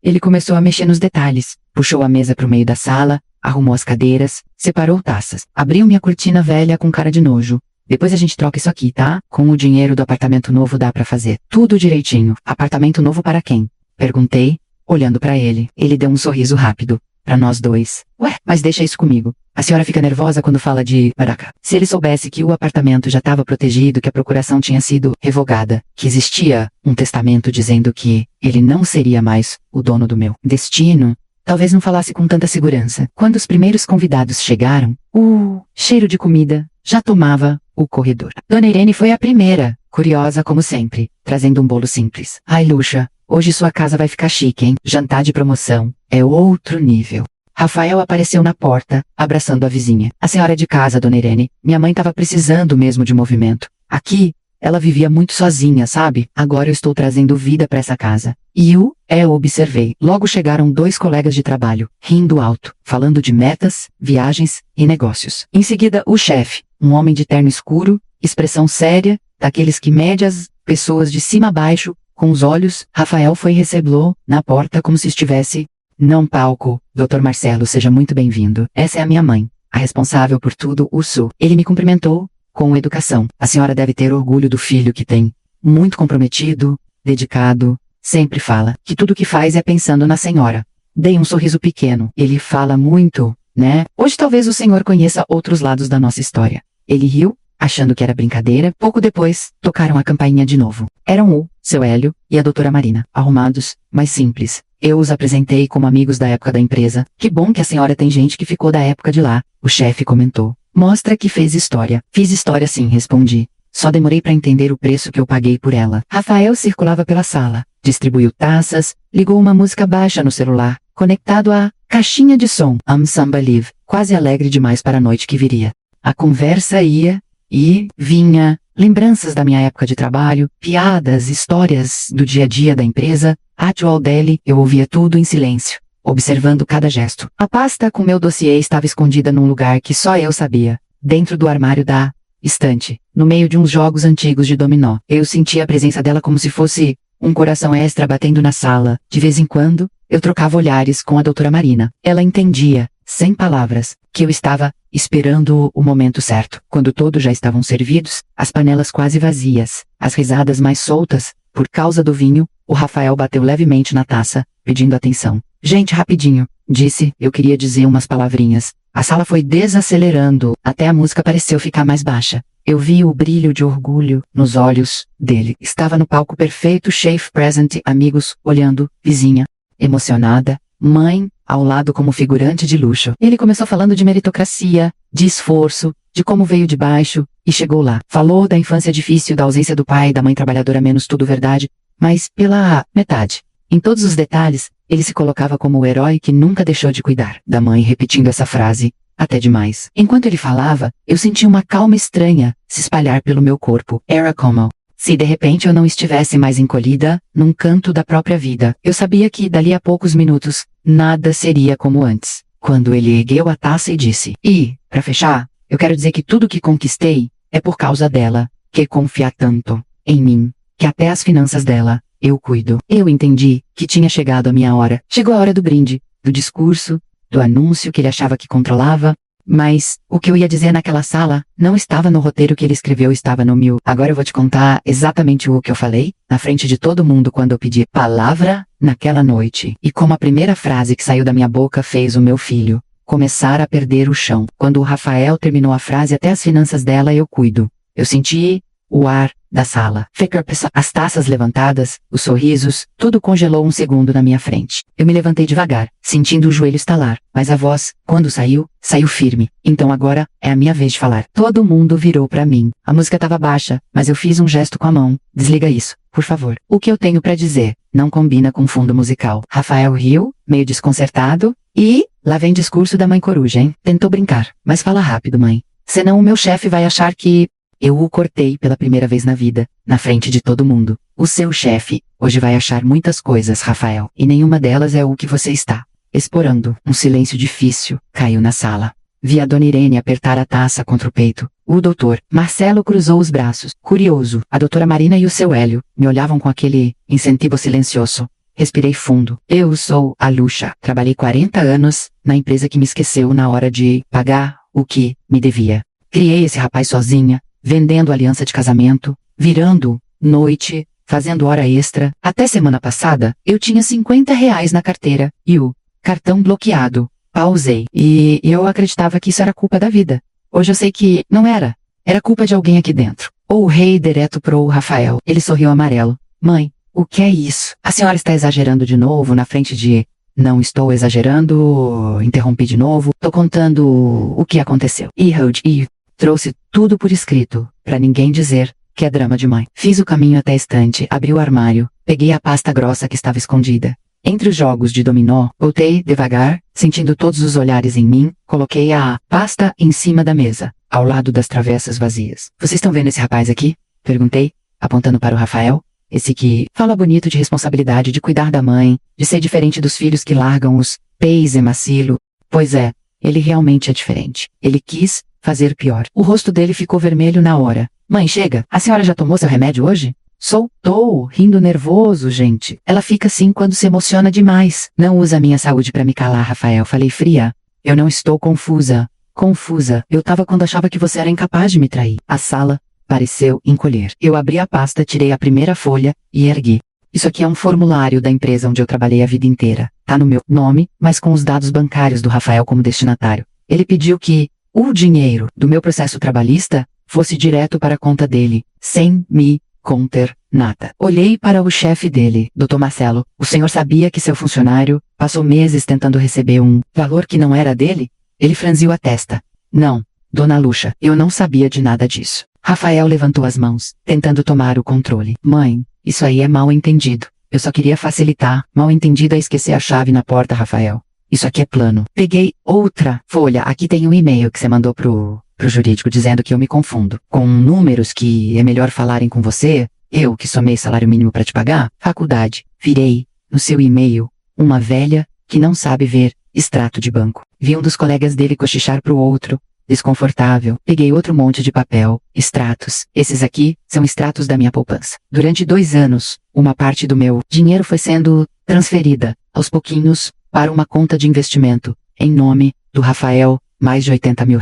Ele começou a mexer nos detalhes, puxou a mesa para o meio da sala, arrumou as cadeiras, separou taças, abriu minha cortina velha com cara de nojo. Depois a gente troca isso aqui, tá? Com o dinheiro do apartamento novo dá pra fazer tudo direitinho. Apartamento novo para quem? Perguntei, olhando pra ele. Ele deu um sorriso rápido. Pra nós dois. Ué, mas deixa isso comigo. A senhora fica nervosa quando fala de... Baraca. Se ele soubesse que o apartamento já estava protegido, que a procuração tinha sido revogada, que existia um testamento dizendo que ele não seria mais o dono do meu destino, talvez não falasse com tanta segurança. Quando os primeiros convidados chegaram, o cheiro de comida já tomava o corredor. Dona Irene foi a primeira, curiosa como sempre, trazendo um bolo simples. Ai, Luxa, hoje sua casa vai ficar chique, hein? Jantar de promoção. É outro nível. Rafael apareceu na porta, abraçando a vizinha. A senhora é de casa, Dona Irene. Minha mãe estava precisando mesmo de movimento. Aqui, ela vivia muito sozinha, sabe? Agora eu estou trazendo vida para essa casa. E eu observei. Logo chegaram 2 colegas de trabalho, rindo alto, falando de metas, viagens e negócios. Em seguida, o chefe, um homem de terno escuro, expressão séria, daqueles que mede as pessoas de cima a baixo, com os olhos. Rafael foi e recebeu na porta como se estivesse... Não palco, Dr. Marcelo, seja muito bem-vindo. Essa é a minha mãe, a responsável por tudo o Sul. Ele me cumprimentou com educação. A senhora deve ter orgulho do filho que tem. Muito comprometido, dedicado, sempre fala que tudo que faz é pensando na senhora. Dei um sorriso pequeno. Ele fala muito, né? Hoje talvez o senhor conheça outros lados da nossa história. Ele riu, achando que era brincadeira. Pouco depois, tocaram a campainha de novo. Eram o seu Hélio e a doutora Marina, arrumados, mas simples. Eu os apresentei como amigos da época da empresa. Que bom que a senhora tem gente que ficou da época de lá, o chefe comentou. Mostra que fez história. Fiz história sim, respondi. Só demorei para entender o preço que eu paguei por ela. Rafael circulava pela sala, distribuiu taças, ligou uma música baixa no celular, conectado à caixinha de som. Samba Live, quase alegre demais para a noite que viria. A conversa ia e vinha. Lembranças da minha época de trabalho, piadas, histórias do dia a dia da empresa. Atual dele, eu ouvia tudo em silêncio, observando cada gesto. A pasta com meu dossiê estava escondida num lugar que só eu sabia, dentro do armário da estante, no meio de uns jogos antigos de dominó. Eu sentia a presença dela como se fosse um coração extra batendo na sala. De vez em quando, eu trocava olhares com a doutora Marina. Ela entendia, sem palavras, que eu estava esperando o momento certo. Quando todos já estavam servidos, as panelas quase vazias, as risadas mais soltas, por causa do vinho, o Rafael bateu levemente na taça, pedindo atenção. Gente, rapidinho, disse, eu queria dizer umas palavrinhas. A sala foi desacelerando, até a música pareceu ficar mais baixa. Eu vi o brilho de orgulho nos olhos dele. Estava no palco perfeito, chef present, amigos, olhando, vizinha, emocionada, mãe, ao lado como figurante de luxo. Ele começou falando de meritocracia, de esforço, de como veio de baixo, e chegou lá. Falou da infância difícil, da ausência do pai, da mãe trabalhadora menos tudo verdade, mas pela metade. Em todos os detalhes, ele se colocava como o herói que nunca deixou de cuidar da mãe, repetindo essa frase, até demais. Enquanto ele falava, eu senti uma calma estranha se espalhar pelo meu corpo. Era como se de repente eu não estivesse mais encolhida, num canto da própria vida. Eu sabia que, dali a poucos minutos, nada seria como antes. Quando ele ergueu a taça e disse, e, para fechar, eu quero dizer que tudo que conquistei é por causa dela, que confia tanto em mim, que até as finanças dela, eu cuido. Eu entendi que tinha chegado a minha hora. Chegou a hora do brinde, do discurso, do anúncio que ele achava que controlava. Mas, o que eu ia dizer naquela sala, não estava no roteiro que ele escreveu, estava no meu. Agora eu vou te contar exatamente o que eu falei, na frente de todo mundo quando eu pedi palavra, naquela noite. E como a primeira frase que saiu da minha boca fez o meu filho começar a perder o chão. Quando o Rafael terminou a frase, até as finanças dela eu cuido. Eu senti o ar da sala. As taças levantadas, os sorrisos, tudo congelou um segundo na minha frente. Eu me levantei devagar, sentindo o joelho estalar, mas a voz, quando saiu, saiu firme. Então agora é a minha vez de falar. Todo mundo virou pra mim. A música estava baixa, mas eu fiz um gesto com a mão. Desliga isso, por favor. O que eu tenho pra dizer não combina com fundo musical. Rafael riu, meio desconcertado, e lá vem discurso da mãe coruja, hein? Tentou brincar, mas fala rápido, mãe. Senão o meu chefe vai achar que eu o cortei pela primeira vez na vida, na frente de todo mundo. O seu chefe, hoje vai achar muitas coisas, Rafael, e nenhuma delas é o que você está explorando. Um silêncio difícil caiu na sala. Vi a dona Irene apertar a taça contra o peito. O doutor Marcelo cruzou os braços, curioso. A doutora Marina e o seu Hélio me olhavam com aquele incentivo silencioso. Respirei fundo. Eu sou a Lucha. Trabalhei 40 anos na empresa que me esqueceu na hora de pagar o que me devia. Criei esse rapaz sozinha, vendendo aliança de casamento, virando noite, fazendo hora extra. Até semana passada, eu tinha R$ 50 na carteira e o cartão bloqueado. Pausei. E eu acreditava que isso era culpa da vida. Hoje eu sei que não era. Era culpa de alguém aqui dentro. O rei direto pro Rafael. Ele sorriu amarelo. Mãe, o que é isso? A senhora está exagerando de novo na frente de... Não estou exagerando, interrompi de novo. Tô contando o que aconteceu. E trouxe tudo por escrito, pra ninguém dizer que é drama de mãe. Fiz o caminho até a estante, abri o armário, peguei a pasta grossa que estava escondida. Entre os jogos de dominó, voltei devagar, sentindo todos os olhares em mim, coloquei a pasta em cima da mesa, ao lado das travessas vazias. Vocês estão vendo esse rapaz aqui? Perguntei, apontando para o Rafael. Esse que fala bonito de responsabilidade, de cuidar da mãe, de ser diferente dos filhos que largam os pés e macilo. Pois é, ele realmente é diferente. Ele quis fazer pior. O rosto dele ficou vermelho na hora. Mãe, chega, a senhora já tomou seu remédio hoje? Soltou, rindo nervoso, gente. Ela fica assim quando se emociona demais. Não usa a minha saúde pra me calar, Rafael. Falei fria. Eu não estou confusa. Confusa. Eu tava quando achava que você era incapaz de me trair. A sala pareceu encolher. Eu abri a pasta, tirei a primeira folha e ergui. Isso aqui é um formulário da empresa onde eu trabalhei a vida inteira. Tá no meu nome, mas com os dados bancários do Rafael como destinatário. Ele pediu que o dinheiro do meu processo trabalhista fosse direto para a conta dele, sem me conter nada. Olhei para o chefe dele, Dr. Marcelo. O senhor sabia que seu funcionário passou meses tentando receber um valor que não era dele? Ele franziu a testa. Não, dona Lucha, eu não sabia de nada disso. Rafael levantou as mãos, tentando tomar o controle. Mãe, isso aí é mal entendido. Eu só queria facilitar. Mal entendido é esquecer a chave na porta, Rafael. Isso aqui é plano. Peguei outra folha. Aqui tem um e-mail que você mandou pro jurídico dizendo que eu me confundo. Com números que é melhor falarem com você, eu que somei salário mínimo pra te pagar, faculdade. Virei, no seu e-mail, uma velha que não sabe ver extrato de banco. Vi um dos colegas dele cochichar pro outro, desconfortável. Peguei outro monte de papel, extratos. Esses aqui são extratos da minha poupança. Durante 2 anos, uma parte do meu dinheiro foi sendo transferida, aos pouquinhos, para uma conta de investimento, em nome do Rafael, mais de R$ 80 mil.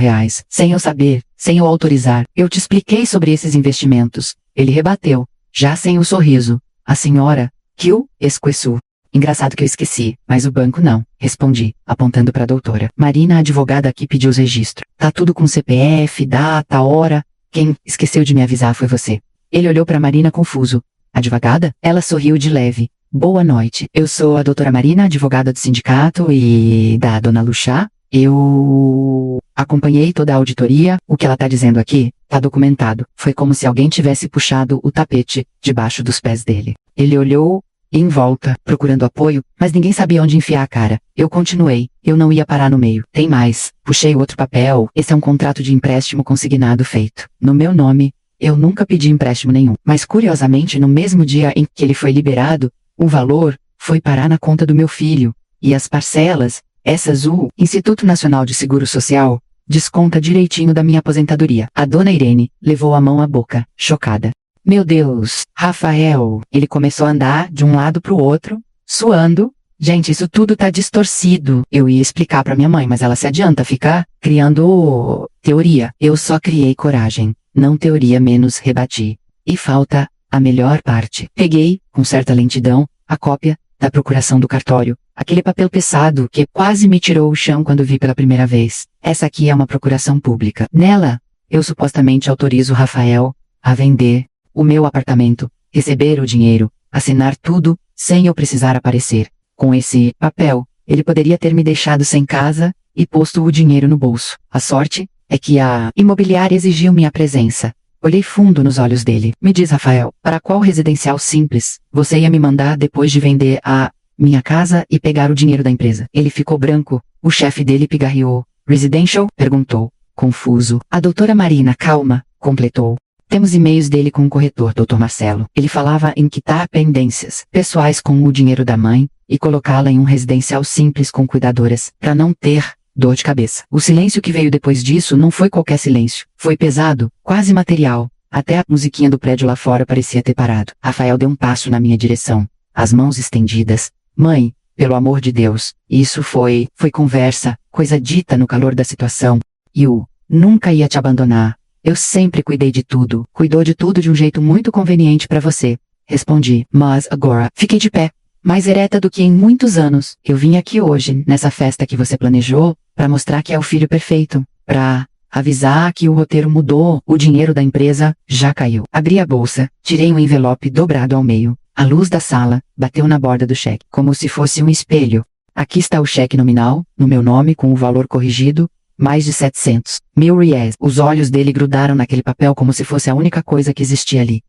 Sem eu saber, sem eu autorizar, eu te expliquei sobre esses investimentos. Ele rebateu, já sem o sorriso. A senhora, que o esqueço. Engraçado que eu esqueci, mas o banco não, respondi, apontando para a doutora. Marina, a advogada aqui pediu os registros. Tá tudo com CPF, data, hora. Quem esqueceu de me avisar foi você. Ele olhou para Marina confuso. Advogada? Ela sorriu de leve. Boa noite. Eu sou a doutora Marina, advogada do sindicato e da dona Lucha. Eu acompanhei toda a auditoria. O que ela tá dizendo aqui, tá documentado. Foi como se alguém tivesse puxado o tapete debaixo dos pés dele. Ele olhou em volta, procurando apoio, mas ninguém sabia onde enfiar a cara. Eu continuei. Eu não ia parar no meio. Tem mais. Puxei outro papel. Esse é um contrato de empréstimo consignado feito no meu nome. Eu nunca pedi empréstimo nenhum. Mas curiosamente, no mesmo dia em que ele foi liberado, o valor foi parar na conta do meu filho. E as parcelas, essas o Instituto Nacional de Seguro Social, desconta direitinho da minha aposentadoria. A dona Irene levou a mão à boca, chocada. Meu Deus, Rafael! Ele começou a andar de um lado pro outro, suando, Gente, isso tudo tá distorcido. Eu ia explicar pra minha mãe, mas ela se adianta ficar criando teoria. Eu só criei coragem, não teoria menos rebati. E falta a melhor parte. Peguei, com certa lentidão, a cópia da procuração do cartório. Aquele papel pesado que quase me tirou o chão quando vi pela primeira vez. Essa aqui é uma procuração pública. Nela, eu supostamente autorizo Rafael a vender o meu apartamento, receber o dinheiro, assinar tudo, sem eu precisar aparecer. Com esse papel, ele poderia ter me deixado sem casa e posto o dinheiro no bolso. A sorte é que a imobiliária exigiu minha presença. Olhei fundo nos olhos dele. Me diz, Rafael, para qual residencial simples você ia me mandar depois de vender a minha casa e pegar o dinheiro da empresa? Ele ficou branco. O chefe dele pigarreou. Residential? Perguntou, confuso. A doutora Marina, calma, completou. Temos e-mails dele com o corretor, Dr. Marcelo. Ele falava em quitar pendências pessoais com o dinheiro da mãe e colocá-la em um residencial simples com cuidadoras, para não ter dor de cabeça. O silêncio que veio depois disso não foi qualquer silêncio. Foi pesado, quase material. Até a musiquinha do prédio lá fora parecia ter parado. Rafael deu um passo na minha direção, as mãos estendidas. Mãe, pelo amor de Deus, isso foi conversa, coisa dita no calor da situação. Eu nunca ia te abandonar. Eu sempre cuidei de tudo. Cuidou de tudo de um jeito muito conveniente para você. Respondi, mas agora fiquei de pé, mais ereta do que em muitos anos. Eu vim aqui hoje, nessa festa que você planejou, para mostrar que é o filho perfeito. Para avisar que o roteiro mudou, o dinheiro da empresa já caiu. Abri a bolsa, tirei um envelope dobrado ao meio. A luz da sala bateu na borda do cheque, como se fosse um espelho. Aqui está o cheque nominal, no meu nome com o valor corrigido, mais de 700.000 reais. Os olhos dele grudaram naquele papel como se fosse a única coisa que existia ali.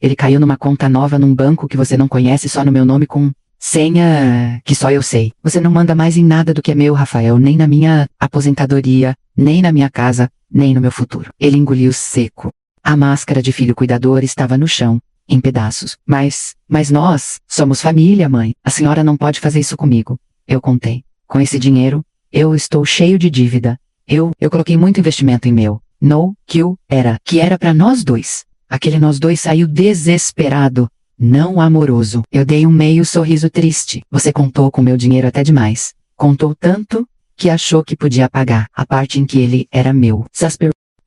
Ele caiu numa conta nova num banco que você não conhece só no meu nome com senha que só eu sei. Você não manda mais em nada do que é meu, Rafael, nem na minha aposentadoria, nem na minha casa, nem no meu futuro. Ele engoliu seco. A máscara de filho cuidador estava no chão, em pedaços. Mas nós somos família, mãe. A senhora não pode fazer isso comigo. Eu contei. Com esse dinheiro, eu estou cheio de dívida. Eu coloquei muito investimento em meu. Que era para nós dois. Aquele nós dois saiu desesperado, não amoroso. Eu dei um meio sorriso triste. Você contou com meu dinheiro até demais. Contou tanto que achou que podia pagar a parte em que ele era meu.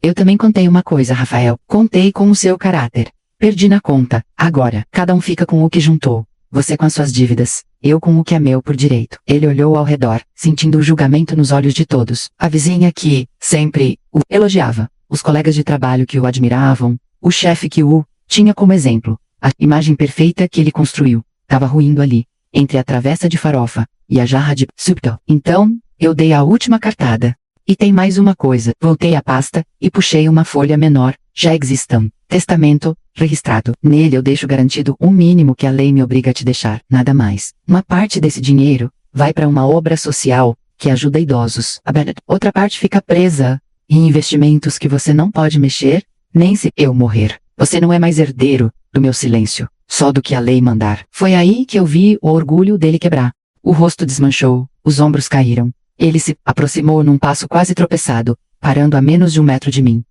Eu também contei uma coisa, Rafael. Contei com o seu caráter. Perdi na conta. Agora, cada um fica com o que juntou. Você com as suas dívidas, eu com o que é meu por direito. Ele olhou ao redor, sentindo o julgamento nos olhos de todos. A vizinha que sempre o elogiava. Os colegas de trabalho que o admiravam. O chefe que o tinha como exemplo. A imagem perfeita que ele construiu estava ruindo ali, entre a travessa de farofa e a jarra de subto. Então, eu dei a última cartada. E tem mais uma coisa. Voltei à pasta e puxei uma folha menor, já existam. Testamento, registrado. Nele eu deixo garantido o mínimo que a lei me obriga a te deixar, nada mais. Uma parte desse dinheiro vai para uma obra social que ajuda idosos. Outra parte fica presa em investimentos que você não pode mexer, nem se eu morrer. Você não é mais herdeiro do meu silêncio, só do que a lei mandar. Foi aí que eu vi o orgulho dele quebrar. O rosto desmanchou, os ombros caíram. Ele se aproximou num passo quase tropeçado, parando a menos de 1 metro de mim.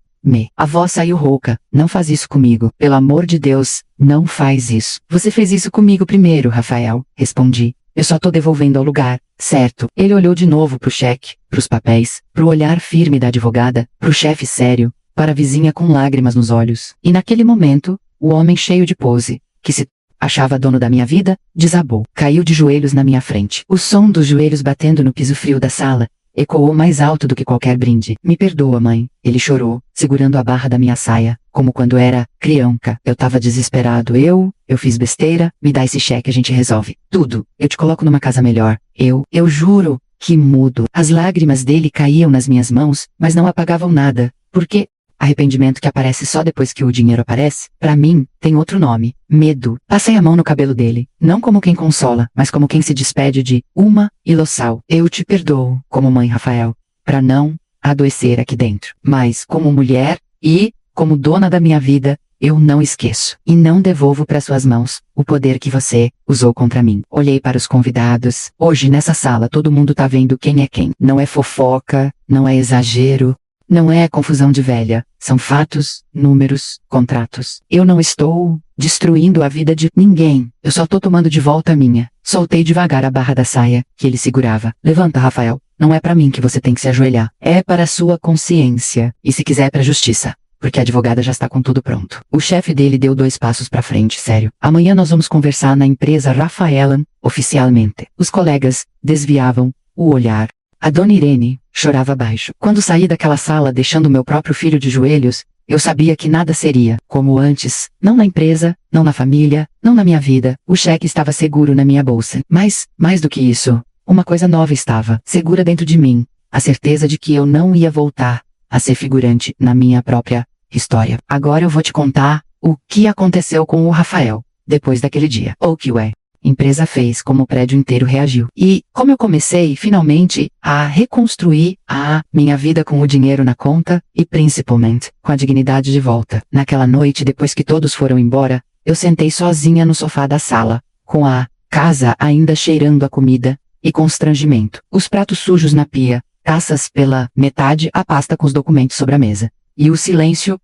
A voz saiu rouca. Não faz isso comigo. Pelo amor de Deus, não faz isso. Você fez isso comigo primeiro, Rafael. Respondi. Eu só tô devolvendo ao lugar, certo? Ele olhou de novo pro cheque, pros papéis, pro olhar firme da advogada, pro chefe sério, para a vizinha com lágrimas nos olhos. E naquele momento, o homem cheio de pose, que se achava dono da minha vida, desabou. Caiu de joelhos na minha frente. O som dos joelhos batendo no piso frio da sala ecoou mais alto do que qualquer brinde. Me perdoa, mãe. Ele chorou, segurando a barra da minha saia, como quando era criança. Eu tava desesperado. Eu fiz besteira. Me dá esse cheque, a gente resolve tudo. Eu te coloco numa casa melhor. Eu juro que mudo. As lágrimas dele caíam nas minhas mãos, mas não apagavam nada. Porque arrependimento que aparece só depois que o dinheiro aparece, pra mim, tem outro nome. Medo. Passei a mão no cabelo dele, não como quem consola, mas como quem se despede de uma ilossal. Eu te perdoo, como mãe, Rafael, pra não adoecer aqui dentro. Mas, como mulher e como dona da minha vida, eu não esqueço. E não devolvo para suas mãos o poder que você usou contra mim. Olhei para os convidados. Hoje, nessa sala, todo mundo tá vendo quem é quem. Não é fofoca, não é exagero. Não é confusão de velha, são fatos, números, contratos. Eu não estou destruindo a vida de ninguém. Eu só tô tomando de volta a minha. Soltei devagar a barra da saia, que ele segurava. Levanta, Rafael. Não é pra mim que você tem que se ajoelhar. É para a sua consciência. E se quiser, pra justiça. Porque a advogada já está com tudo pronto. O chefe dele deu 2 passos pra frente, sério. Amanhã nós vamos conversar na empresa Rafaelan, oficialmente. Os colegas desviavam o olhar. A dona Irene chorava baixo. Quando saí daquela sala deixando meu próprio filho de joelhos, eu sabia que nada seria como antes, não na empresa, não na família, não na minha vida. O cheque estava seguro na minha bolsa. Mas, mais do que isso, uma coisa nova estava segura dentro de mim. A certeza de que eu não ia voltar a ser figurante na minha própria história. Agora eu vou te contar o que aconteceu com o Rafael depois daquele dia. Ou que a empresa fez como o prédio inteiro reagiu. E como eu comecei, finalmente, a reconstruir a minha vida com o dinheiro na conta e, principalmente, com a dignidade de volta. Naquela noite, depois que todos foram embora, eu sentei sozinha no sofá da sala, com a casa ainda cheirando a comida e constrangimento. Os pratos sujos na pia, taças pela metade, a pasta com os documentos sobre a mesa. E o silêncio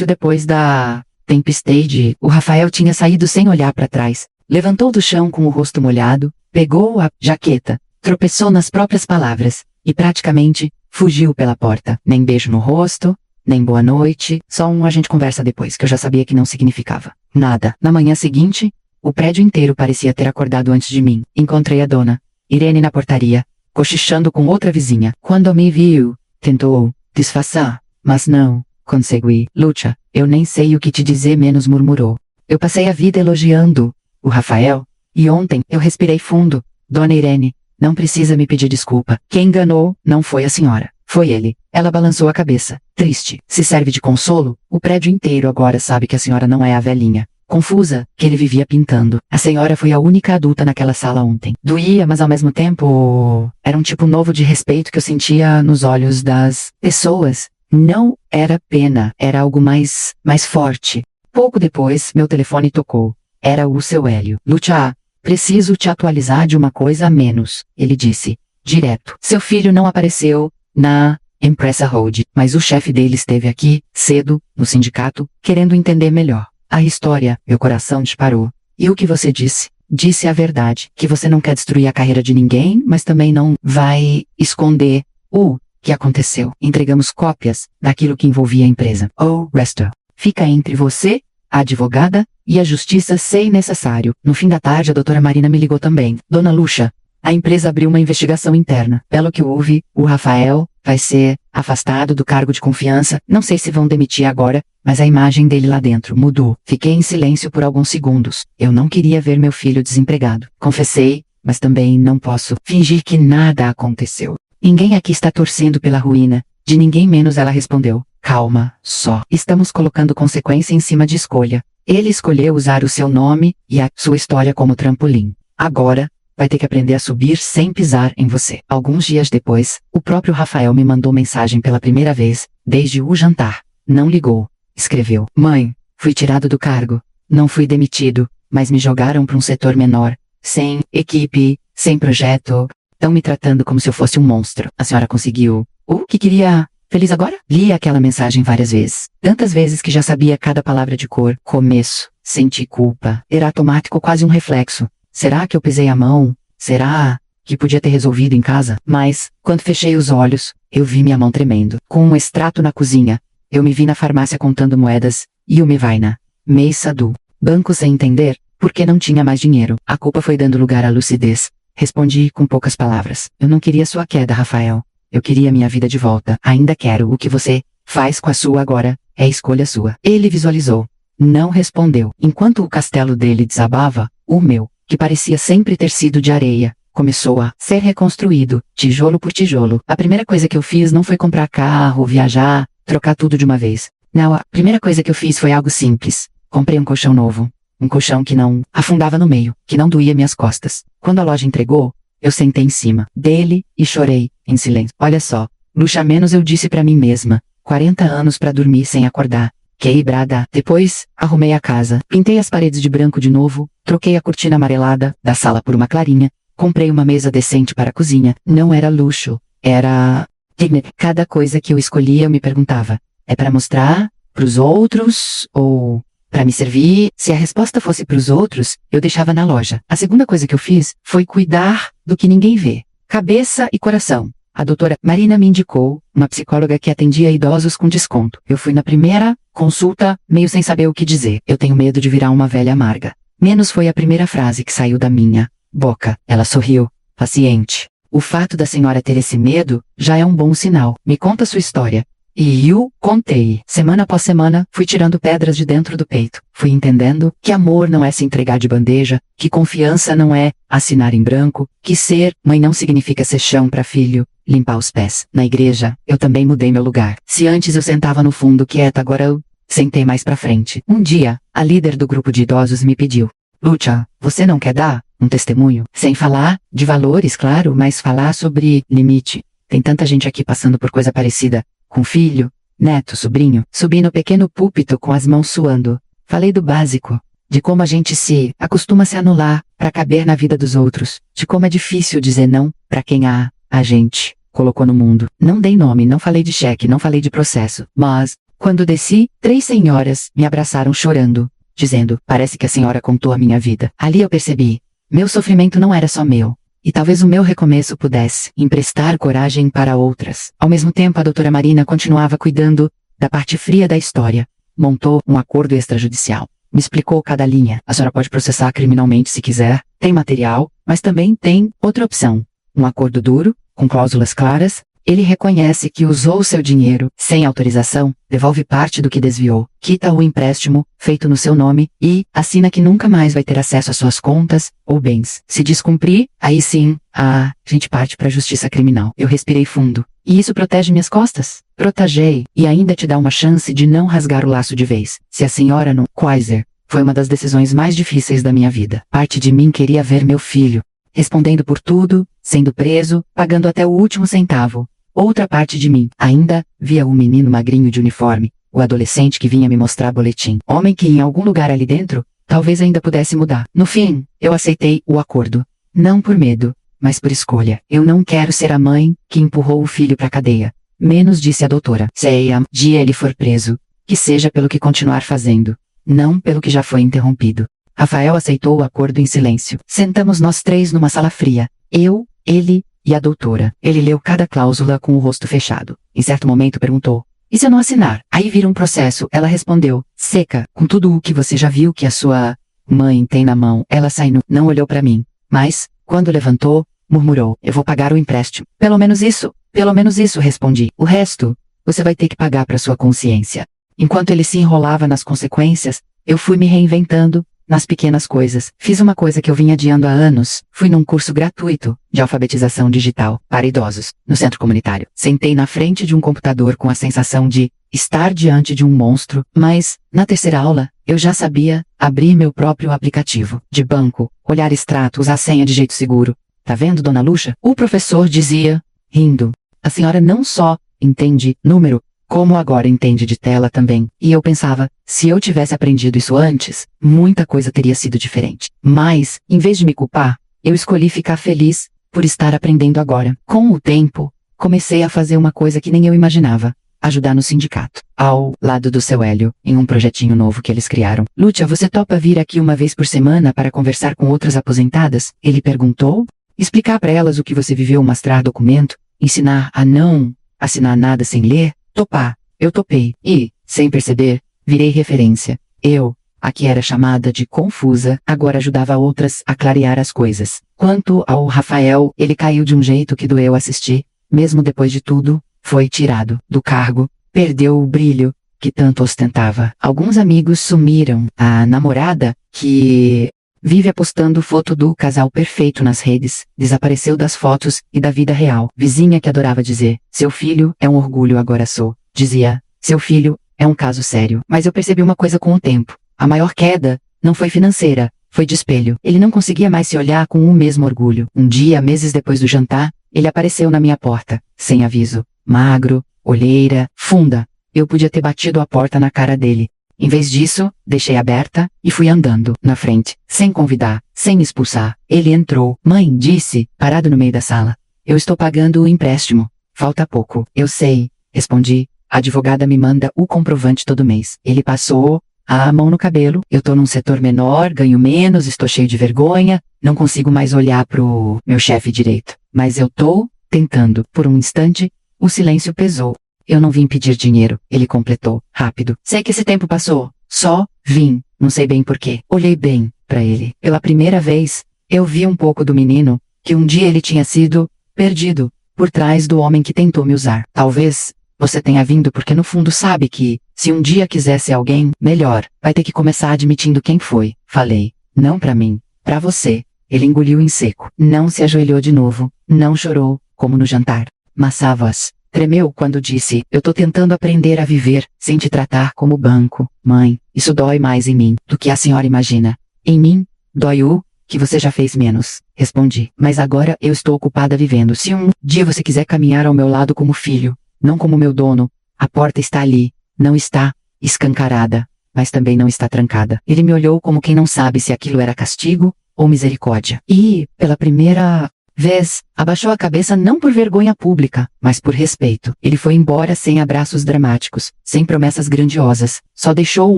depois da tempestade. O Rafael tinha saído sem olhar para trás. Levantou do chão com o rosto molhado, pegou a jaqueta, tropeçou nas próprias palavras, e praticamente fugiu pela porta. Nem beijo no rosto, nem boa noite, só um a gente conversa depois, que eu já sabia que não significava nada. Na manhã seguinte, o prédio inteiro parecia ter acordado antes de mim. Encontrei a dona Irene na portaria, cochichando com outra vizinha. Quando me viu, tentou disfarçar, mas não consegui. Lucha, eu nem sei o que te dizer, menos murmurou. Eu passei a vida elogiando o Rafael, e ontem eu respirei fundo. Dona Irene, não precisa me pedir desculpa. Quem enganou não foi a senhora, foi ele. Ela balançou a cabeça, triste. Se serve de consolo, o prédio inteiro agora sabe que a senhora não é a velhinha confusa que ele vivia pintando. A senhora foi a única adulta naquela sala ontem. Doía, mas ao mesmo tempo era um tipo novo de respeito que eu sentia nos olhos das pessoas. Não era pena, era algo mais forte. Pouco depois, meu telefone tocou. Era o seu Hélio. Lucha, preciso te atualizar de uma coisa a menos, ele disse, direto. Seu filho não apareceu na Empresa Road, mas o chefe dele esteve aqui, cedo, no sindicato, querendo entender melhor a história. Meu coração disparou. E o que você disse? Disse a verdade, que você não quer destruir a carreira de ninguém, mas também não vai esconder o que aconteceu. Entregamos cópias daquilo que envolvia a empresa. O resto fica entre você, a advogada, e a justiça se necessário. No fim da tarde a doutora Marina me ligou também. Dona Lucha, a empresa abriu uma investigação interna. Pelo que houve, o Rafael vai ser afastado do cargo de confiança. Não sei se vão demitir agora, mas a imagem dele lá dentro mudou. Fiquei em silêncio por alguns segundos. Eu não queria ver meu filho desempregado. Confessei, mas também não posso fingir que nada aconteceu. Ninguém aqui está torcendo pela ruína de ninguém, menos ela respondeu. Calma, só. Estamos colocando consequência em cima de escolha. Ele escolheu usar o seu nome e a sua história como trampolim. Agora, vai ter que aprender a subir sem pisar em você. Alguns dias depois, o próprio Rafael me mandou mensagem pela primeira vez, desde o jantar. Não ligou. Escreveu. Mãe, fui tirado do cargo. Não fui demitido, mas me jogaram para um setor menor. Sem equipe, sem projeto. Estão me tratando como se eu fosse um monstro. A senhora conseguiu o que queria? Feliz agora? Li aquela mensagem várias vezes. Tantas vezes que já sabia cada palavra de cor. Começo. Senti culpa. Era automático, quase um reflexo. Será que eu pisei a mão? Será que podia ter resolvido em casa? Mas, quando fechei os olhos, eu vi minha mão tremendo. Com um extrato na cozinha, eu me vi na farmácia contando moedas, e o me vai na mesa do banco sem entender, porque não tinha mais dinheiro. A culpa foi dando lugar à lucidez. Respondi com poucas palavras. Eu não queria sua queda, Rafael. Eu queria minha vida de volta. Ainda quero. O que você faz com a sua agora é escolha sua. Ele visualizou. Não respondeu. Enquanto o castelo dele desabava, o meu, que parecia sempre ter sido de areia, começou a ser reconstruído, tijolo por tijolo. A primeira coisa que eu fiz não foi comprar carro, viajar, trocar tudo de uma vez. Não, a primeira coisa que eu fiz foi algo simples. Comprei um colchão novo. Um colchão que não afundava no meio, que não doía minhas costas. Quando a loja entregou, eu sentei em cima dele e chorei, em silêncio. Olha só, luxa menos, eu disse pra mim mesma. 40 anos pra dormir sem acordar. Quebrada. Depois, arrumei a casa, pintei as paredes de branco de novo, troquei a cortina amarelada da sala por uma clarinha, comprei uma mesa decente para a cozinha. Não era luxo, era dignidade. Cada coisa que eu escolhia eu me perguntava, é para mostrar pros outros ou para me servir. Se a resposta fosse para os outros, eu deixava na loja. A segunda coisa que eu fiz foi cuidar do que ninguém vê. Cabeça e coração. A doutora Marina me indicou uma psicóloga que atendia idosos com desconto. Eu fui na primeira consulta, meio sem saber o que dizer. Eu tenho medo de virar uma velha amarga. Menos foi a primeira frase que saiu da minha boca. Ela sorriu. Paciente. O fato da senhora ter esse medo já é um bom sinal. Me conta sua história. E eu contei. Semana após semana, fui tirando pedras de dentro do peito. Fui entendendo que amor não é se entregar de bandeja, que confiança não é assinar em branco, que ser mãe não significa ser chão para filho, limpar os pés. Na igreja, eu também mudei meu lugar. Se antes eu sentava no fundo quieta, agora eu sentei mais pra frente. Um dia, a líder do grupo de idosos me pediu: Lúcia, você não quer dar um testemunho? Sem falar de valores, claro, mas falar sobre limite. Tem tanta gente aqui passando por coisa parecida. Com filho, neto, sobrinho. Subi no pequeno púlpito com as mãos suando. Falei do básico. De como a gente se acostuma a se anular para caber na vida dos outros. De como é difícil dizer não para quem a gente colocou no mundo. Não dei nome, não falei de cheque, não falei de processo. Mas, quando desci, 3 senhoras me abraçaram chorando, dizendo: parece que a senhora contou a minha vida. Ali eu percebi. Meu sofrimento não era só meu. E talvez o meu recomeço pudesse emprestar coragem para outras. Ao mesmo tempo, a doutora Marina continuava cuidando da parte fria da história. Montou um acordo extrajudicial. Me explicou cada linha. A senhora pode processar criminalmente se quiser. Tem material, mas também tem outra opção. Um acordo duro, com cláusulas claras. Ele reconhece que usou seu dinheiro sem autorização, devolve parte do que desviou, quita o empréstimo feito no seu nome e assina que nunca mais vai ter acesso às suas contas ou bens. Se descumprir, aí sim, a gente parte para a justiça criminal. Eu respirei fundo. E isso protege minhas costas? Protegei, e ainda te dá uma chance de não rasgar o laço de vez. Se a senhora no Quaiser foi uma das decisões mais difíceis da minha vida. Parte de mim queria ver meu filho respondendo por tudo, sendo preso, pagando até o último centavo. Outra parte de mim ainda via o menino magrinho de uniforme, o adolescente que vinha me mostrar boletim. Homem que em algum lugar ali dentro, talvez ainda pudesse mudar. No fim, eu aceitei o acordo. Não por medo, mas por escolha. Eu não quero ser a mãe que empurrou o filho pra cadeia. Menos, disse a doutora. Se um dia ele for preso, que seja pelo que continuar fazendo, não pelo que já foi interrompido. Rafael aceitou o acordo em silêncio. Sentamos nós 3 numa sala fria. Eu, ele e a doutora. Ele leu cada cláusula com o rosto fechado. Em certo momento perguntou: e se eu não assinar? Aí vira um processo. Ela respondeu, seca, com tudo o que você já viu que a sua mãe tem na mão. Ela saiu, não olhou pra mim. Mas, quando levantou, murmurou: eu vou pagar o empréstimo. Pelo menos isso, respondi. O resto, você vai ter que pagar pra sua consciência. Enquanto ele se enrolava nas consequências, eu fui me reinventando nas pequenas coisas. Fiz uma coisa que eu vinha adiando há anos. Fui num curso gratuito de alfabetização digital para idosos, no centro comunitário. Sentei na frente de um computador com a sensação de estar diante de um monstro, mas, na terceira aula, eu já sabia abrir meu próprio aplicativo de banco, olhar extrato, usar senha de jeito seguro. Tá vendo, dona Lúcia? O professor dizia, rindo. A senhora não só entende número, como agora entende de tela também. E eu pensava, se eu tivesse aprendido isso antes, muita coisa teria sido diferente. Mas, em vez de me culpar, eu escolhi ficar feliz por estar aprendendo agora. Com o tempo, comecei a fazer uma coisa que nem eu imaginava. Ajudar no sindicato. Ao lado do seu Hélio, em um projetinho novo que eles criaram. Lúcia, você topa vir aqui uma vez por semana para conversar com outras aposentadas? Ele perguntou. Explicar para elas o que você viveu, mostrar documento, ensinar a não assinar nada sem ler. Topar. Eu topei. E, sem perceber, virei referência. Eu, a que era chamada de confusa, agora ajudava outras a clarear as coisas. Quanto ao Rafael, ele caiu de um jeito que doeu assistir. Mesmo depois de tudo, foi tirado do cargo, perdeu o brilho que tanto ostentava. Alguns amigos sumiram. A namorada, que vive apostando foto do casal perfeito nas redes, desapareceu das fotos e da vida real. Vizinha que adorava dizer, seu filho é um orgulho, agora sou. Dizia, seu filho é um caso sério. Mas eu percebi uma coisa com o tempo. A maior queda não foi financeira, foi de espelho. Ele não conseguia mais se olhar com o mesmo orgulho. Um dia, meses depois do jantar, ele apareceu na minha porta, sem aviso. Magro, olheira, funda. Eu podia ter batido a porta na cara dele. Em vez disso, deixei aberta e fui andando na frente, sem convidar, sem expulsar. Ele entrou. Mãe, disse, parado no meio da sala. Eu estou pagando o empréstimo. Falta pouco. Eu sei, respondi. A advogada me manda o comprovante todo mês. Ele passou a mão no cabelo. Eu tô num setor menor, ganho menos, estou cheio de vergonha, não consigo mais olhar pro meu chefe direito. Mas eu tô tentando. Por um instante, o silêncio pesou. Eu não vim pedir dinheiro, ele completou, rápido. Sei que esse tempo passou. Só vim, não sei bem porquê. Olhei bem pra ele. Pela primeira vez, eu vi um pouco do menino, que um dia ele tinha sido perdido, por trás do homem que tentou me usar. Talvez você tenha vindo porque no fundo sabe que, se um dia quiser ser alguém melhor, vai ter que começar admitindo quem foi. Falei, não pra mim, pra você. Ele engoliu em seco. Não se ajoelhou de novo, não chorou, como no jantar. Mas a voz tremeu quando disse, eu tô tentando aprender a viver, sem te tratar como banco. Mãe, isso dói mais em mim, do que a senhora imagina. Em mim, dói o que você já fez menos. Respondi, mas agora eu estou ocupada vivendo. Se um dia você quiser caminhar ao meu lado como filho, não como meu dono, a porta está ali, não está escancarada, mas também não está trancada. Ele me olhou como quem não sabe se aquilo era castigo ou misericórdia. E, pela primeira vez, abaixou a cabeça não por vergonha pública, mas por respeito. Ele foi embora sem abraços dramáticos, sem promessas grandiosas. Só deixou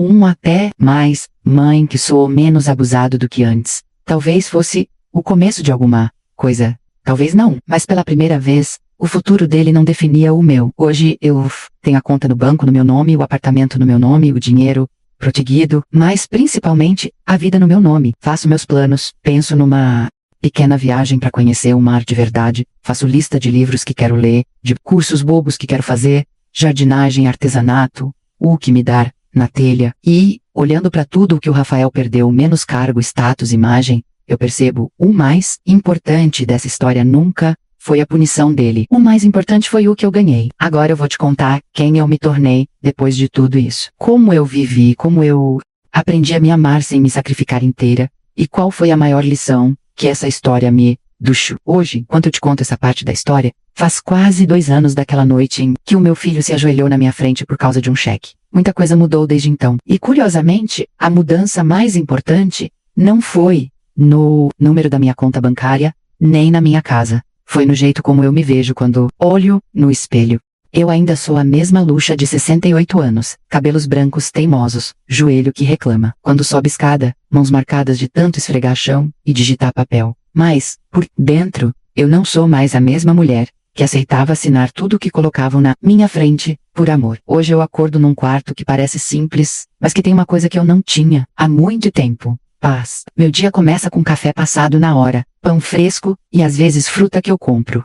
um até mais, mãe, que sou menos abusado do que antes. Talvez fosse o começo de alguma coisa. Talvez não, mas pela primeira vez, o futuro dele não definia o meu. Hoje eu tenho a conta no banco no meu nome, o apartamento no meu nome, o dinheiro protegido, mas principalmente a vida no meu nome. Faço meus planos, penso numa pequena viagem para conhecer o mar de verdade, faço lista de livros que quero ler, de cursos bobos que quero fazer, jardinagem, artesanato, o que me dar na telha. E, olhando para tudo o que o Rafael perdeu, menos cargo, status, imagem, eu percebo, o mais importante dessa história nunca foi a punição dele. O mais importante foi o que eu ganhei. Agora eu vou te contar quem eu me tornei depois de tudo isso. Como eu vivi, como eu aprendi a me amar sem me sacrificar inteira, e qual foi a maior lição que essa história me deixou. Hoje, enquanto eu te conto essa parte da história, faz quase 2 anos daquela noite em que o meu filho se ajoelhou na minha frente por causa de um cheque. Muita coisa mudou desde então. E curiosamente, a mudança mais importante não foi no número da minha conta bancária, nem na minha casa. Foi no jeito como eu me vejo quando olho no espelho. Eu ainda sou a mesma Luxa de 68 anos, cabelos brancos teimosos, joelho que reclama. Quando sobe escada, mãos marcadas de tanto esfregar chão e digitar papel. Mas, por dentro, eu não sou mais a mesma mulher que aceitava assinar tudo o que colocavam na minha frente, por amor. Hoje eu acordo num quarto que parece simples, mas que tem uma coisa que eu não tinha há muito tempo. Paz. Meu dia começa com café passado na hora, pão fresco e às vezes fruta que eu compro.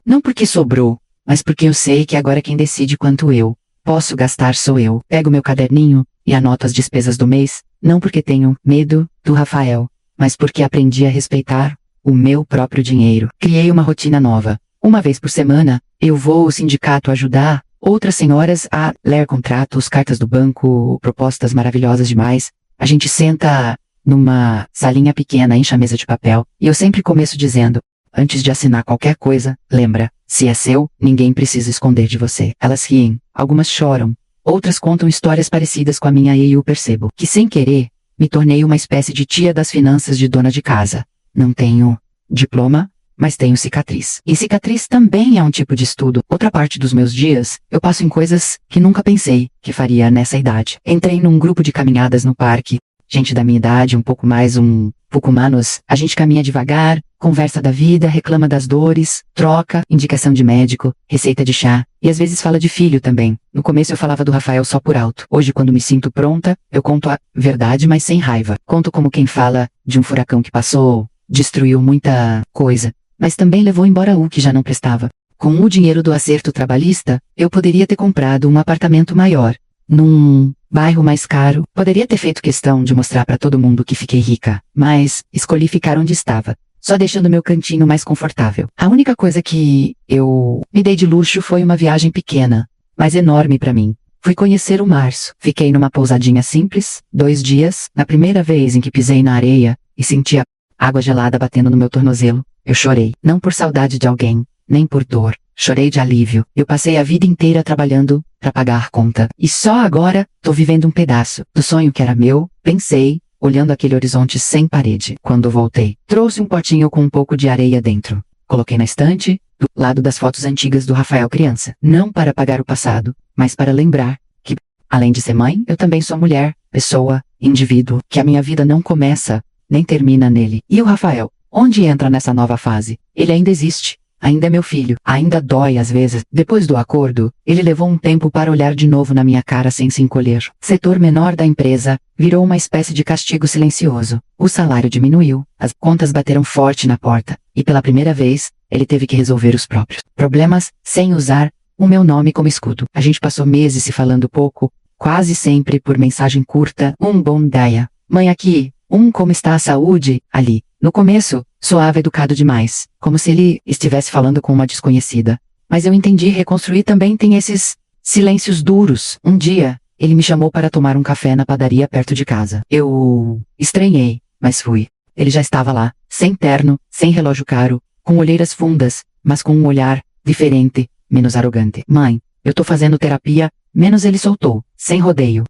Não porque sobrou, mas porque eu sei que agora quem decide quanto eu posso gastar sou eu. Pego meu caderninho e anoto as despesas do mês, não porque tenho medo do Rafael, mas porque aprendi a respeitar o meu próprio dinheiro. Criei uma rotina nova. Uma vez por semana, eu vou ao sindicato ajudar outras senhoras a ler contratos, cartas do banco, propostas maravilhosas demais. A gente senta numa salinha pequena, enche a mesa de papel, e eu sempre começo dizendo, antes de assinar qualquer coisa, lembra, se é seu, ninguém precisa esconder de você. Elas riem, algumas choram, outras contam histórias parecidas com a minha e eu percebo que sem querer, me tornei uma espécie de tia das finanças de dona de casa. Não tenho diploma, mas tenho cicatriz. E cicatriz também é um tipo de estudo. Outra parte dos meus dias, eu passo em coisas que nunca pensei que faria nessa idade. Entrei num grupo de caminhadas no parque, gente da minha idade, um pouco menos, a gente caminha devagar, conversa da vida, reclama das dores, troca, indicação de médico, receita de chá, e às vezes fala de filho também. No começo eu falava do Rafael só por alto. Hoje, quando me sinto pronta, eu conto a verdade, mas sem raiva. Conto como quem fala de um furacão que passou, destruiu muita coisa, mas também levou embora o que já não prestava. Com o dinheiro do acerto trabalhista, eu poderia ter comprado um apartamento maior, num bairro mais caro. Poderia ter feito questão de mostrar para todo mundo que fiquei rica, mas escolhi ficar onde estava, só deixando meu cantinho mais confortável. A única coisa que eu me dei de luxo foi uma viagem pequena, mas enorme para mim. Fui conhecer o março. Fiquei numa pousadinha simples, 2 dias. Na primeira vez em que pisei na areia e senti a água gelada batendo no meu tornozelo, eu chorei. Não por saudade de alguém, nem por dor. Chorei de alívio. Eu passei a vida inteira trabalhando para pagar conta. E só agora tô vivendo um pedaço do sonho que era meu, pensei, olhando aquele horizonte sem parede. Quando voltei, trouxe um potinho com um pouco de areia dentro. Coloquei na estante, do lado das fotos antigas do Rafael criança. Não para apagar o passado, mas para lembrar que, além de ser mãe, eu também sou mulher, pessoa, indivíduo, que a minha vida não começa, nem termina nele. E o Rafael, onde entra nessa nova fase? Ele ainda existe. Ainda é meu filho. Ainda dói às vezes. Depois do acordo, ele levou um tempo para olhar de novo na minha cara sem se encolher. Setor menor da empresa virou uma espécie de castigo silencioso. O salário diminuiu, as contas bateram forte na porta, e pela primeira vez, ele teve que resolver os próprios problemas sem usar o meu nome como escudo. A gente passou meses se falando pouco, quase sempre por mensagem curta. Bom dia. Mãe aqui. Como está a saúde? Ali. No começo, soava educado demais, como se ele estivesse falando com uma desconhecida. Mas eu entendi, reconstruir também tem esses silêncios duros. Um dia, ele me chamou para tomar um café na padaria perto de casa. Eu estranhei, mas fui. Ele já estava lá, sem terno, sem relógio caro, com olheiras fundas, mas com um olhar diferente, menos arrogante. Mãe, eu tô fazendo terapia. Menos ele soltou, sem rodeio.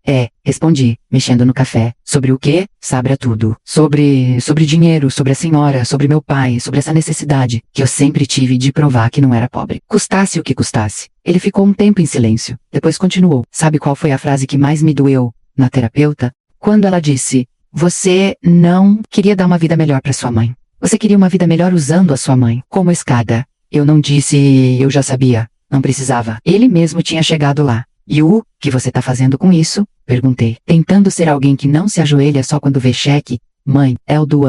Respondi, mexendo no café. Sobre o quê? Sabe tudo. Sobre dinheiro, sobre a senhora, sobre meu pai, sobre essa necessidade, que eu sempre tive de provar que não era pobre. Custasse o que custasse. Ele ficou um tempo em silêncio. Depois continuou. Sabe qual foi a frase que mais me doeu na terapeuta? Quando ela disse, você não queria dar uma vida melhor para sua mãe. Você queria uma vida melhor usando a sua mãe, como escada. Eu não disse, eu já sabia. Não precisava. Ele mesmo tinha chegado lá. E o que você tá fazendo com isso? Perguntei, tentando ser alguém que não se ajoelha só quando vê cheque. Mãe, é o do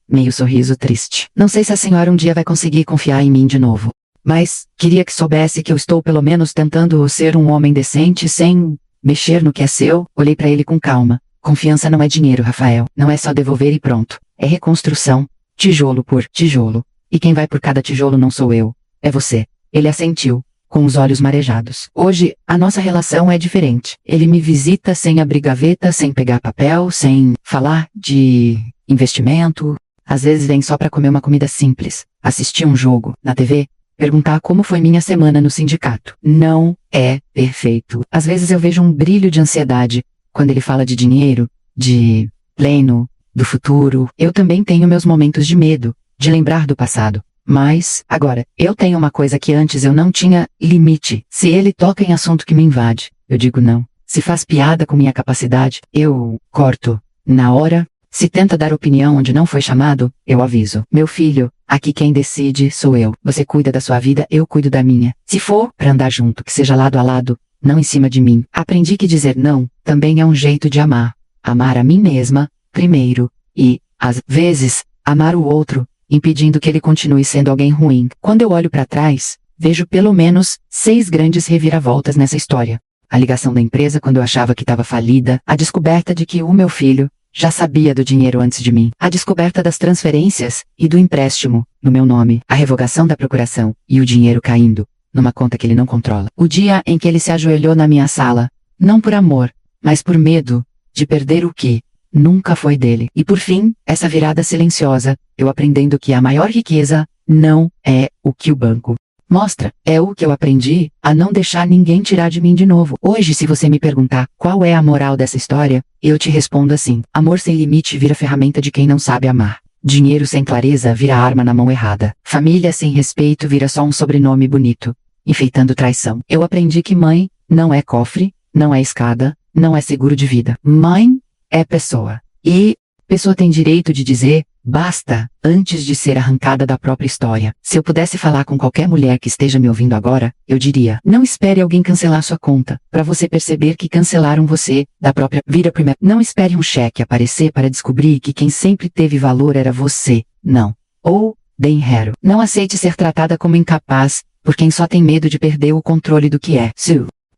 meio sorriso triste. Não sei se a senhora um dia vai conseguir confiar em mim de novo. Mas, queria que soubesse que eu estou pelo menos tentando ser um homem decente sem mexer no que é seu. Olhei pra ele com calma. Confiança não é dinheiro, Rafael. Não é só devolver e pronto. É reconstrução. Tijolo por tijolo. E quem vai por cada tijolo não sou eu. É você. Ele assentiu, com os olhos marejados. Hoje, a nossa relação é diferente. Ele me visita sem abrir gaveta, sem pegar papel, sem falar de investimento. Às vezes vem só para comer uma comida simples, assistir um jogo na TV, perguntar como foi minha semana no sindicato. Não é perfeito. Às vezes eu vejo um brilho de ansiedade quando ele fala de dinheiro, de pleno, do futuro. Eu também tenho meus momentos de medo, de lembrar do passado. Mas, agora, eu tenho uma coisa que antes eu não tinha: limite. Se ele toca em assunto que me invade, eu digo não. Se faz piada com minha capacidade, eu corto. Na hora, se tenta dar opinião onde não foi chamado, eu aviso. Meu filho, aqui quem decide sou eu. Você cuida da sua vida, eu cuido da minha. Se for pra andar junto, que seja lado a lado, não em cima de mim. Aprendi que dizer não também é um jeito de amar. Amar a mim mesma, primeiro, e, às vezes, amar o outro, impedindo que ele continue sendo alguém ruim. Quando eu olho para trás, vejo pelo menos 6 grandes reviravoltas nessa história. A ligação da empresa quando eu achava que estava falida, a descoberta de que o meu filho já sabia do dinheiro antes de mim, a descoberta das transferências e do empréstimo no meu nome, a revogação da procuração e o dinheiro caindo numa conta que ele não controla. O dia em que ele se ajoelhou na minha sala, não por amor, mas por medo de perder o que nunca foi dele. E por fim, essa virada silenciosa, eu aprendendo que a maior riqueza não é o que o banco mostra, é o que eu aprendi a não deixar ninguém tirar de mim de novo. Hoje, se você me perguntar qual é a moral dessa história, eu te respondo assim: amor sem limite vira ferramenta de quem não sabe amar. Dinheiro sem clareza vira arma na mão errada. Família sem respeito vira só um sobrenome bonito, enfeitando traição. Eu aprendi que mãe não é cofre, não é escada, não é seguro de vida. Mãe é pessoa. E pessoa tem direito de dizer basta antes de ser arrancada da própria história. Se eu pudesse falar com qualquer mulher que esteja me ouvindo agora, eu diria: não espere alguém cancelar sua conta para você perceber que cancelaram você da própria vida primeiro. Não espere um cheque aparecer para descobrir que quem sempre teve valor era você. Não. Ou dinheiro. Não aceite ser tratada como incapaz por quem só tem medo de perder o controle do que é.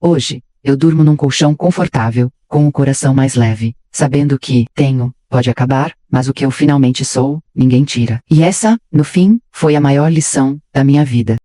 Hoje, eu durmo num colchão confortável, com o coração mais leve, sabendo que pode acabar, mas o que eu finalmente sou, ninguém tira. E essa, no fim, foi a maior lição da minha vida.